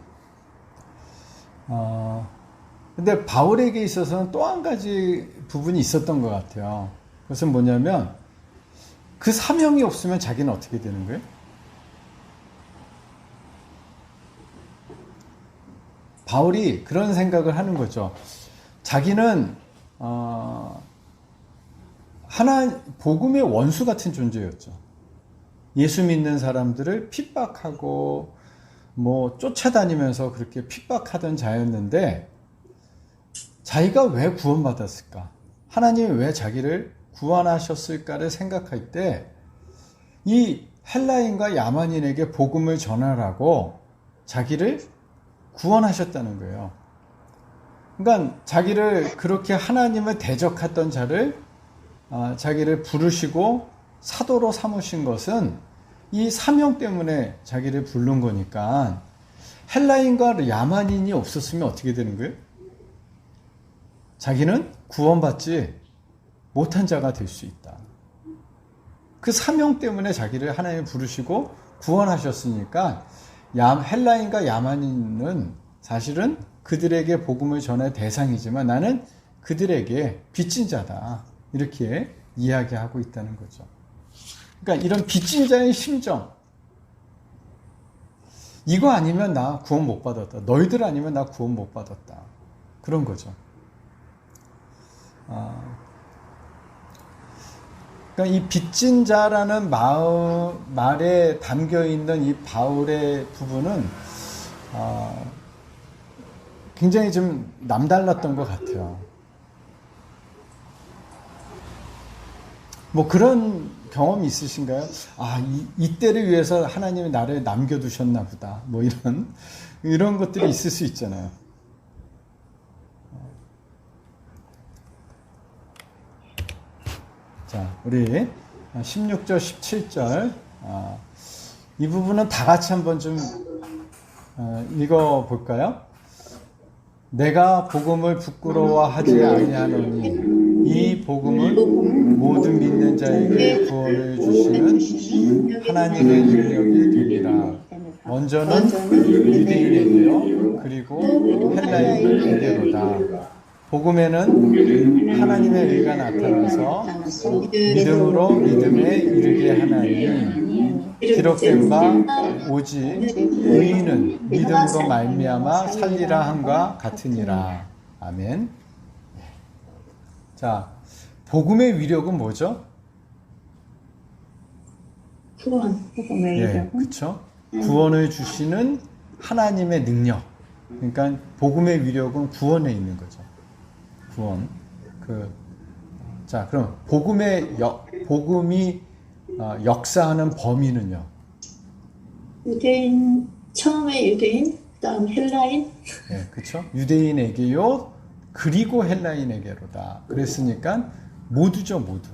Speaker 1: 근데 바울에게 있어서는 또 한 가지 부분이 있었던 것 같아요. 그것은 뭐냐면 그 사명이 없으면 자기는 어떻게 되는 거예요? 바울이 그런 생각을 하는 거죠. 자기는 복음의 원수 같은 존재였죠. 예수 믿는 사람들을 핍박하고 쫓아다니면서 그렇게 핍박하던 자였는데 자기가 왜 구원받았을까? 하나님이 왜 자기를 구원하셨을까를 생각할 때 이 헬라인과 야만인에게 복음을 전하라고 자기를 구원하셨다는 거예요. 그러니까 자기를 그렇게 하나님을 대적했던 자를 자기를 부르시고 사도로 삼으신 것은 이 사명 때문에 자기를 부른 거니까 헬라인과 야만인이 없었으면 어떻게 되는 거예요? 자기는 구원받지 못한 자가 될 수 있다. 그 사명 때문에 자기를 하나님 부르시고 구원하셨으니까 헬라인과 야만인은 사실은 그들에게 복음을 전할 대상이지만 나는 그들에게 빚진 자다. 이렇게 이야기하고 있다는 거죠. 그러니까 이런 빚진 자의 심정. 이거 아니면 나 구원 못 받았다. 너희들 아니면 나 구원 못 받았다. 그런 거죠. 그러니까 이 빚진 자라는 말에 담겨 있는 이 바울의 부분은 굉장히 좀 남달랐던 것 같아요. 그런 경험이 있으신가요? 이때를 위해서 하나님이 나를 남겨두셨나 보다. 이런 것들이 있을 수 있잖아요. 자, 우리 16절, 17절 이 부분은 다 같이 한번 좀 읽어볼까요? 내가 복음을 부끄러워하지 아니하노니 이 복음은 모든 믿는 자에게 구원을 주시는 하나님의 능력이 되리라. 먼저는 유대인에게요, 그리고 헬라인에게로다. 복음에는 하나님의 의가 나타나서 믿음으로 믿음에 이르게 하나니 기록된 바 오직 의인은 믿음으로 말미암아 살리라 함과 같으니라. 아멘. 자, 복음의 위력은 뭐죠?
Speaker 5: 복음의 위력은?
Speaker 1: 그렇죠. 구원을 주시는 하나님의 능력. 그러니까 복음의 위력은 구원에 있는 거죠. 구원. 자, 그럼 복음이 역사하는 범위는요?
Speaker 5: 유대인, 처음에 유대인, 그다음 헬라인.
Speaker 1: 네, 그렇죠. 유대인에게요, 그리고 헬라인에게로다. 그랬으니까 모두죠, 모두.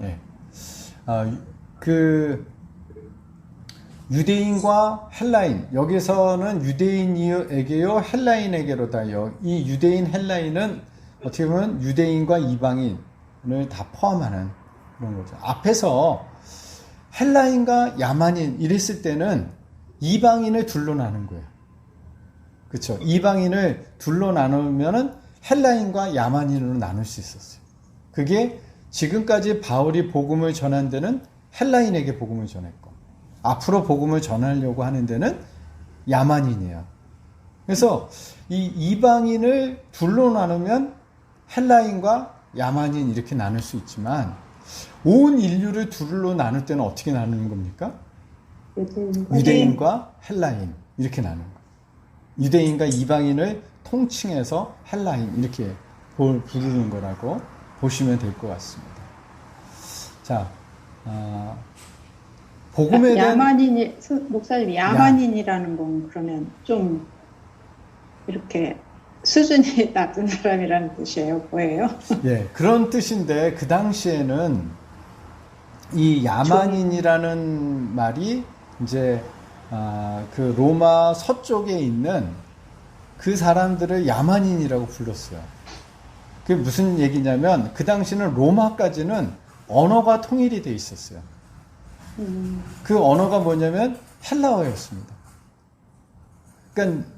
Speaker 1: 예. 유대인과 헬라인, 여기서는 유대인에게요, 헬라인에게로다. 이 유대인, 헬라인은 어떻게 보면 유대인과 이방인을 다 포함하는 그런 거죠. 앞에서 헬라인과 야만인 이랬을 때는 이방인을 둘로 나눈 거예요. 그렇죠. 이방인을 둘로 나누면은 헬라인과 야만인으로 나눌 수 있었어요. 그게 지금까지 바울이 복음을 전한 데는 헬라인에게 복음을 전했고, 앞으로 복음을 전하려고 하는 데는 야만인이에요. 그래서 이 이방인을 둘로 나누면 헬라인과 야만인 이렇게 나눌 수 있지만 온 인류를 둘로 나눌 때는 어떻게 나누는 겁니까? 유대인과 헬라인 이렇게 나누는 거예요. 유대인과 이방인을 통칭해서 헬라인 이렇게 부르는 거라고 보시면 될 것 같습니다. 자, 복음에 대한
Speaker 7: 목사님 야만인이라는 건 그러면 좀 이렇게 수준이 낮은 사람이라는 뜻이에요? 뭐예요?
Speaker 1: 예, 그런 뜻인데 그 당시에는 이 야만인이라는 말이 이제 그 로마 서쪽에 있는 그 사람들을 야만인이라고 불렀어요. 그게 무슨 얘기냐면 그 당시는 로마까지는 언어가 통일이 돼 있었어요. 그 언어가 뭐냐면 헬라어였습니다. 그러니까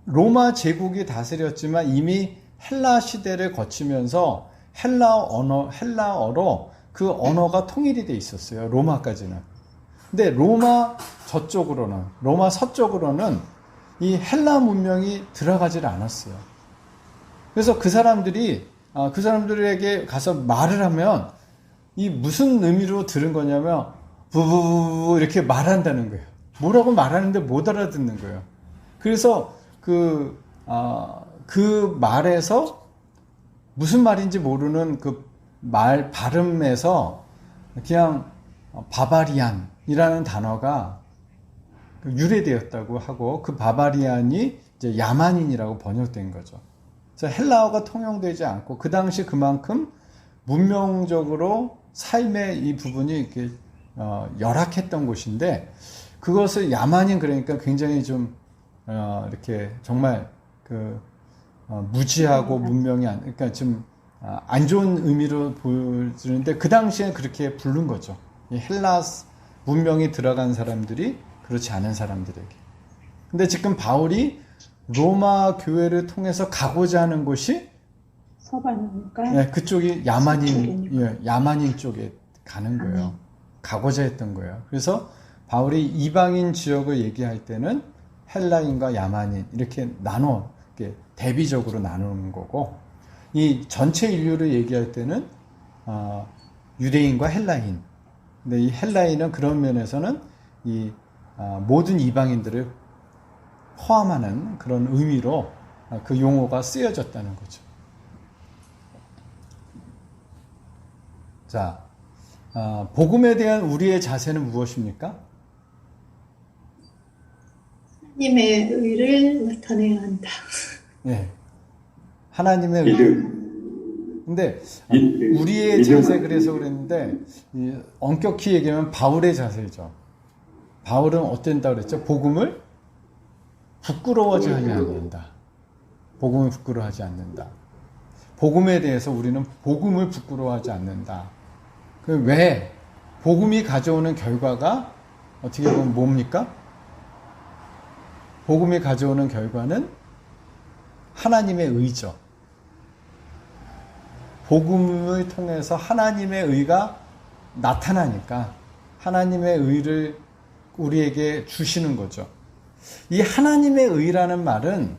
Speaker 1: 로마 제국이 다스렸지만 이미 헬라 시대를 거치면서 헬라어로 그 언어가 통일이 돼 있었어요. 로마까지는. 근데 로마 서쪽으로는 이 헬라 문명이 들어가질 않았어요. 그래서 그 사람들에게 가서 말을 하면 이 무슨 의미로 들은 거냐면 부부부부 이렇게 말한다는 거예요. 뭐라고 말하는데 못 알아듣는 거예요. 그래서 그 말에서 무슨 말인지 모르는 그 말 발음에서 그냥 바바리안이라는 단어가 유래되었다고 하고 그 바바리안이 이제 야만인이라고 번역된 거죠. 그래서 헬라어가 통용되지 않고 그 당시 그만큼 문명적으로 삶의 이 부분이 이렇게 열악했던 곳인데 그것을 야만인 그러니까 굉장히 좀 이렇게 정말 무지하고 문명이 그러니까 좀 안 좋은 의미로 보여주는데 그 당시에 그렇게 부른 거죠. 이 헬라 문명이 들어간 사람들이 그렇지 않은 사람들에게. 근데 지금 바울이 로마 교회를 통해서 가고자 하는 곳이
Speaker 7: 서반이니까.
Speaker 1: 네, 그쪽이 야만인 쪽에 가는 거예요. 가고자 했던 거예요. 그래서 바울이 이방인 지역을 얘기할 때는 헬라인과 야만인 이렇게 대비적으로 나누는 거고 이 전체 인류를 얘기할 때는 유대인과 헬라인. 근데 이 헬라인은 그런 면에서는 이 모든 이방인들을 포함하는 그런 의미로 그 용어가 쓰여졌다는 거죠. 자, 복음에 대한 우리의 자세는 무엇입니까?
Speaker 5: 하나님의 의를 나타내야 한다.
Speaker 1: 네. 하나님의 의.
Speaker 6: 믿음.
Speaker 1: 근데 우리의 자세 그래서 그랬는데 엄격히 얘기하면 바울의 자세죠. 바울은 어땠다 그랬죠? 복음을 부끄러워하지 않는다. 복음을 부끄러워하지 않는다. 복음에 대해서 우리는 복음을 부끄러워하지 않는다. 왜? 복음이 가져오는 결과가 어떻게 보면 뭡니까? 복음이 가져오는 결과는 하나님의 의죠. 복음을 통해서 하나님의 의가 나타나니까 하나님의 의를 우리에게 주시는 거죠. 이 하나님의 의라는 말은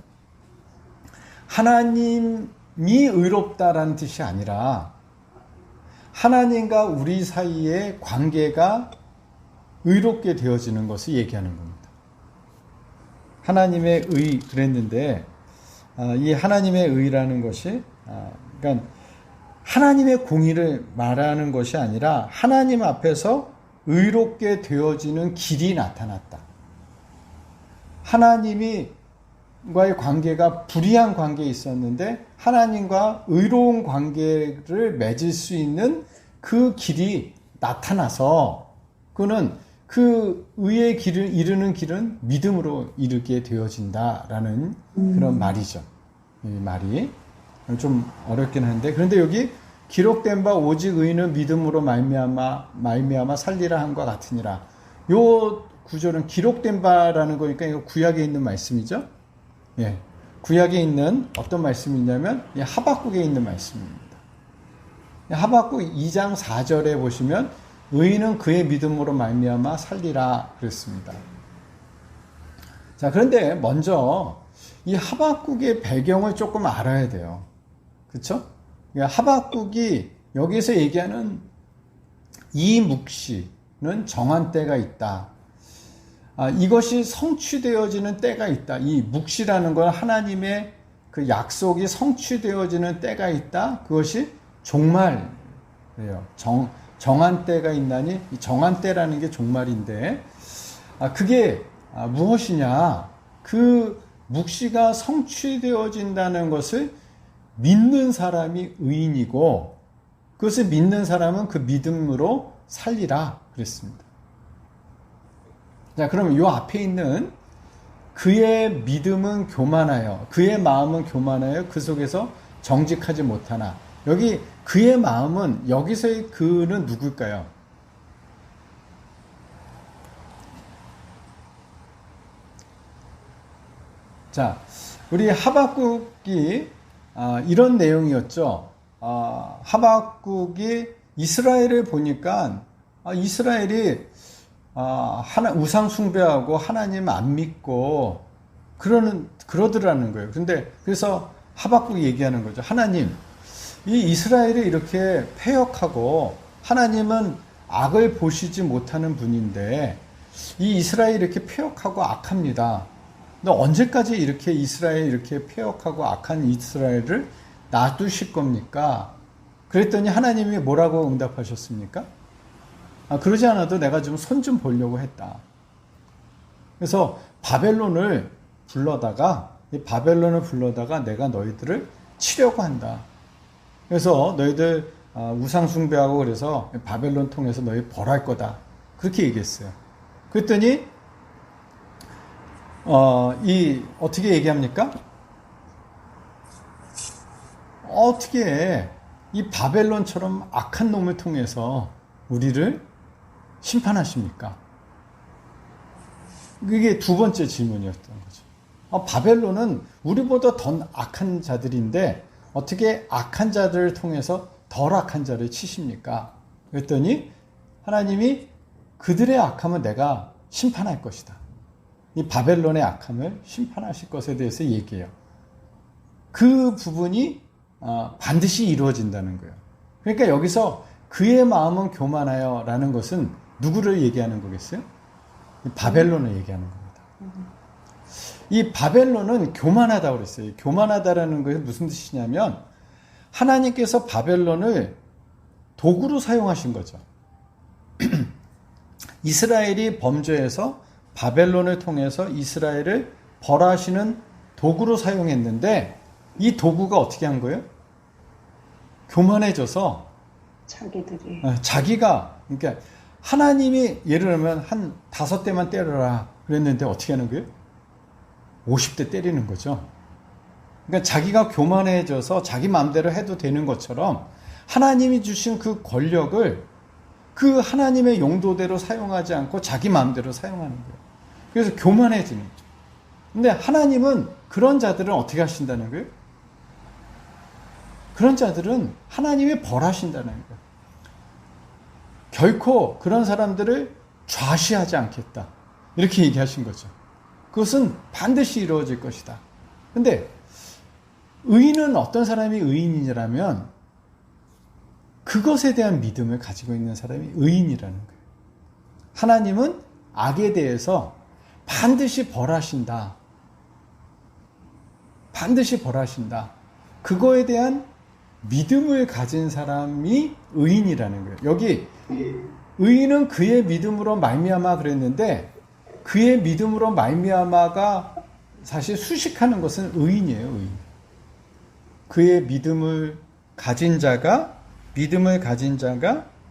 Speaker 1: 하나님이 의롭다라는 뜻이 아니라 하나님과 우리 사이의 관계가 의롭게 되어지는 것을 얘기하는 겁니다. 하나님의 의 그랬는데 이 하나님의 의라는 것이 그러니까 하나님의 공의를 말하는 것이 아니라 하나님 앞에서 의롭게 되어지는 길이 나타났다. 하나님과의 관계가 불의한 관계에 있었는데 하나님과 의로운 관계를 맺을 수 있는 그 길이 나타나서 그는 그 의의 길을 이루는 길은 믿음으로 이르게 되어진다라는 그런 말이죠. 이 말이 좀 어렵긴 한데 그런데 여기 기록된 바 오직 의는 믿음으로 말미암아 살리라 함과 같으니라. 요 구절은 기록된 바라는 거니까 이거 구약에 있는 말씀이죠. 예, 구약에 있는 어떤 말씀이냐면 하박국에 있는 말씀입니다. 하박국 2장 4절에 보시면 의인은 그의 믿음으로 말미암아 살리라 그랬습니다. 자, 그런데 먼저 이 하박국의 배경을 조금 알아야 돼요. 그렇죠? 그러니까 하박국이 여기서 얘기하는 이 묵시는 정한 때가 있다. 이것이 성취되어지는 때가 있다. 이 묵시라는 건 하나님의 그 약속이 성취되어지는 때가 있다. 그것이 종말이에요. 정한 때가 있나니, 이 정한 때라는 게 종말인데, 그게 무엇이냐? 그 묵시가 성취되어진다는 것을 믿는 사람이 의인이고, 그것을 믿는 사람은 그 믿음으로 살리라 그랬습니다. 자, 그럼 이 앞에 있는 그의 믿음은 교만하여, 그의 마음은 교만하여 그 속에서 정직하지 못하나. 여기 그의 마음은, 여기서의 그는 누굴까요? 자, 우리 하박국이 이런 내용이었죠. 하박국이 이스라엘을 보니까 이스라엘이 우상 숭배하고 하나님 안 믿고 그러더라는 거예요. 근데 그래서 하박국이 얘기하는 거죠. 하나님, 이 이스라엘이 이렇게 패역하고 하나님은 악을 보시지 못하는 분인데 이 이스라엘이 이렇게 패역하고 악합니다. 근데 언제까지 이렇게 이스라엘 이렇게 패역하고 악한 이스라엘을 놔두실 겁니까? 그랬더니 하나님이 뭐라고 응답하셨습니까? 그러지 않아도 내가 좀 손 좀 보려고 했다. 그래서 바벨론을 불러다가 내가 너희들을 치려고 한다. 그래서 너희들 우상 숭배하고 그래서 바벨론 통해서 너희 벌할 거다. 그렇게 얘기했어요. 그랬더니 어떻게 얘기합니까? 어떻게 이 바벨론처럼 악한 놈을 통해서 우리를 심판하십니까? 그게 두 번째 질문이었던 거죠. 바벨론은 우리보다 더 악한 자들인데 어떻게 악한 자들을 통해서 덜 악한 자를 치십니까? 그랬더니 하나님이 그들의 악함은 내가 심판할 것이다. 이 바벨론의 악함을 심판하실 것에 대해서 얘기해요. 그 부분이 반드시 이루어진다는 거예요. 그러니까 여기서 그의 마음은 교만하여 라는 것은 누구를 얘기하는 거겠어요? 이 바벨론을 얘기하는 겁니다. 이 바벨론은 교만하다고 그랬어요. 교만하다라는 것이 무슨 뜻이냐면 하나님께서 바벨론을 도구로 사용하신 거죠. 이스라엘이 범죄해서 바벨론을 통해서 이스라엘을 벌하시는 도구로 사용했는데 이 도구가 어떻게 한 거예요? 교만해져서 자기가, 그러니까 하나님이 예를 들면 한 5대만 때려라 그랬는데 어떻게 하는 거예요? 50대 때리는 거죠. 그러니까 자기가 교만해져서 자기 마음대로 해도 되는 것처럼 하나님이 주신 그 권력을 그 하나님의 용도대로 사용하지 않고 자기 마음대로 사용하는 거예요. 그래서 교만해지는 거죠. 근데 하나님은 그런 자들은 어떻게 하신다는 거예요? 그런 자들은 하나님이 벌하신다는 거예요. 결코 그런 사람들을 좌시하지 않겠다. 이렇게 얘기하신 거죠. 그것은 반드시 이루어질 것이다. 근데 의인은 어떤 사람이 의인이라면 그것에 대한 믿음을 가지고 있는 사람이 의인이라는 거예요. 하나님은 악에 대해서 반드시 벌하신다. 반드시 벌하신다. 그거에 대한 믿음을 가진 사람이 의인이라는 거예요. 여기 의인은 그의 믿음으로 말미암아 그랬는데 그의 믿음으로 말미암아가 사실 수식하는 것은 의인이에요. 의인. 그의 믿음을 가진 자가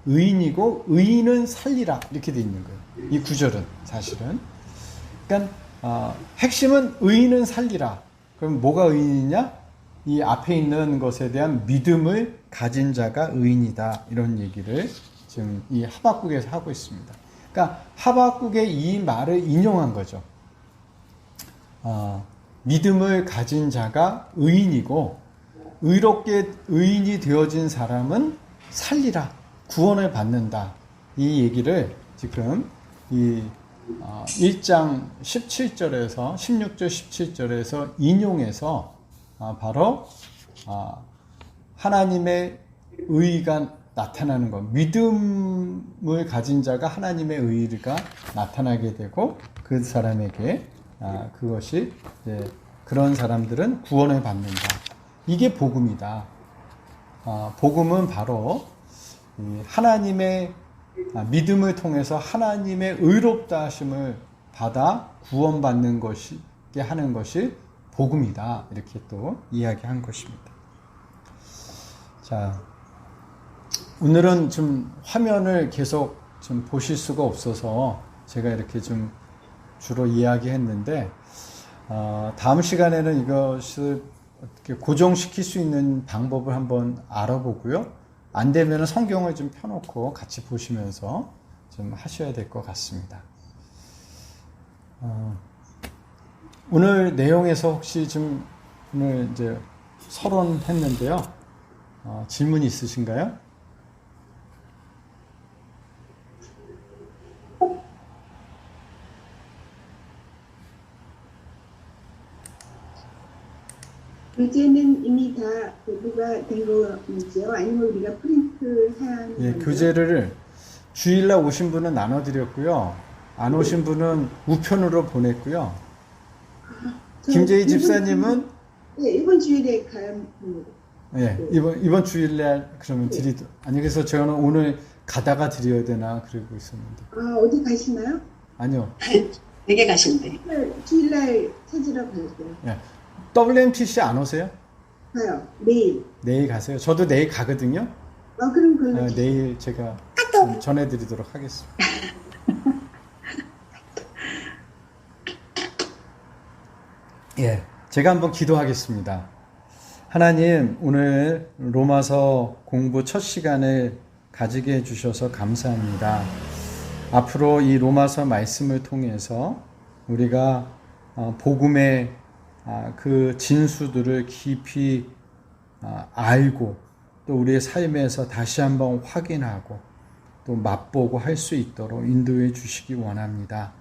Speaker 1: 의인이고 의인은 살리라 이렇게 돼 있는 거예요. 이 구절은 사실은. 그러니까 핵심은 의인은 살리라. 그럼 뭐가 의인이냐? 이 앞에 있는 것에 대한 믿음을 가진 자가 의인이다. 이런 얘기를 지금 이 하박국에서 하고 있습니다. 그러니까 하박국의 이 말을 인용한 거죠. 믿음을 가진 자가 의인이고 의롭게 의인이 되어진 사람은 살리라. 구원을 받는다. 이 얘기를 지금 이 1장 17절에서 16절 17절에서 인용해서 바로 하나님의 의가 나타나는 것, 믿음을 가진 자가 하나님의 의가 나타나게 되고 그 사람에게 그것이 이제 그런 사람들은 구원을 받는다. 이게 복음이다. 복음은 바로 하나님의 믿음을 통해서 하나님의 의롭다 하심을 받아 구원받는 것이게 하는 것이 복음이다. 이렇게 또 이야기한 것입니다. 자, 오늘은 좀 화면을 계속 좀 보실 수가 없어서 제가 이렇게 좀 주로 이야기했는데, 다음 시간에는 이것을 어떻게 고정시킬 수 있는 방법을 한번 알아보고요. 안 되면 성경을 좀 펴놓고 같이 보시면서 좀 하셔야 될 것 같습니다. 오늘 내용에서 혹시 좀 오늘 이제 서론했는데요. 질문 있으신가요?
Speaker 3: 교재는 이미 다 보도가 된 거죠? 아니면 우리가 프린트해야 하는
Speaker 1: 예,
Speaker 3: 건가요?
Speaker 1: 교재를 주일날 오신 분은 나눠드렸고요. 안 오신 분은 우편으로 보냈고요.
Speaker 3: 저
Speaker 1: 김재희
Speaker 3: 이번
Speaker 1: 집사님은
Speaker 3: 네, 이번 주일에 가야 합니다.
Speaker 1: 예, 이번 주일날 그러면 아니 그래서 저는 오늘 가다가 드려야 되나 그러고 있었는데.
Speaker 3: 어디 가시나요?
Speaker 1: 아니요.
Speaker 2: 되게 가신대.
Speaker 3: 주일날 찾으러 갈게요.
Speaker 1: 예. WMTC 안 오세요?
Speaker 3: 가요. 내일.
Speaker 1: 내일 가세요. 저도 내일 가거든요.
Speaker 3: 그럼 그걸로
Speaker 1: 내일 제가 좀 전해드리도록 하겠습니다. 예, 제가 한번 기도하겠습니다. 하나님, 오늘 로마서 공부 첫 시간을 가지게 해주셔서 감사합니다. 앞으로 이 로마서 말씀을 통해서 우리가 복음의 그 진수들을 깊이 알고 또 우리의 삶에서 다시 한번 확인하고 또 맛보고 할 수 있도록 인도해 주시기 원합니다.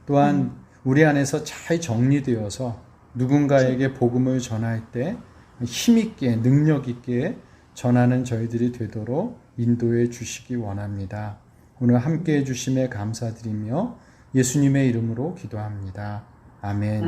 Speaker 1: 또한 우리 안에서 잘 정리되어서 누군가에게 복음을 전할 때 힘있게 능력있게 전하는 저희들이 되도록 인도해 주시기 원합니다. 오늘 함께해 주심에 감사드리며 예수님의 이름으로 기도합니다. 아멘.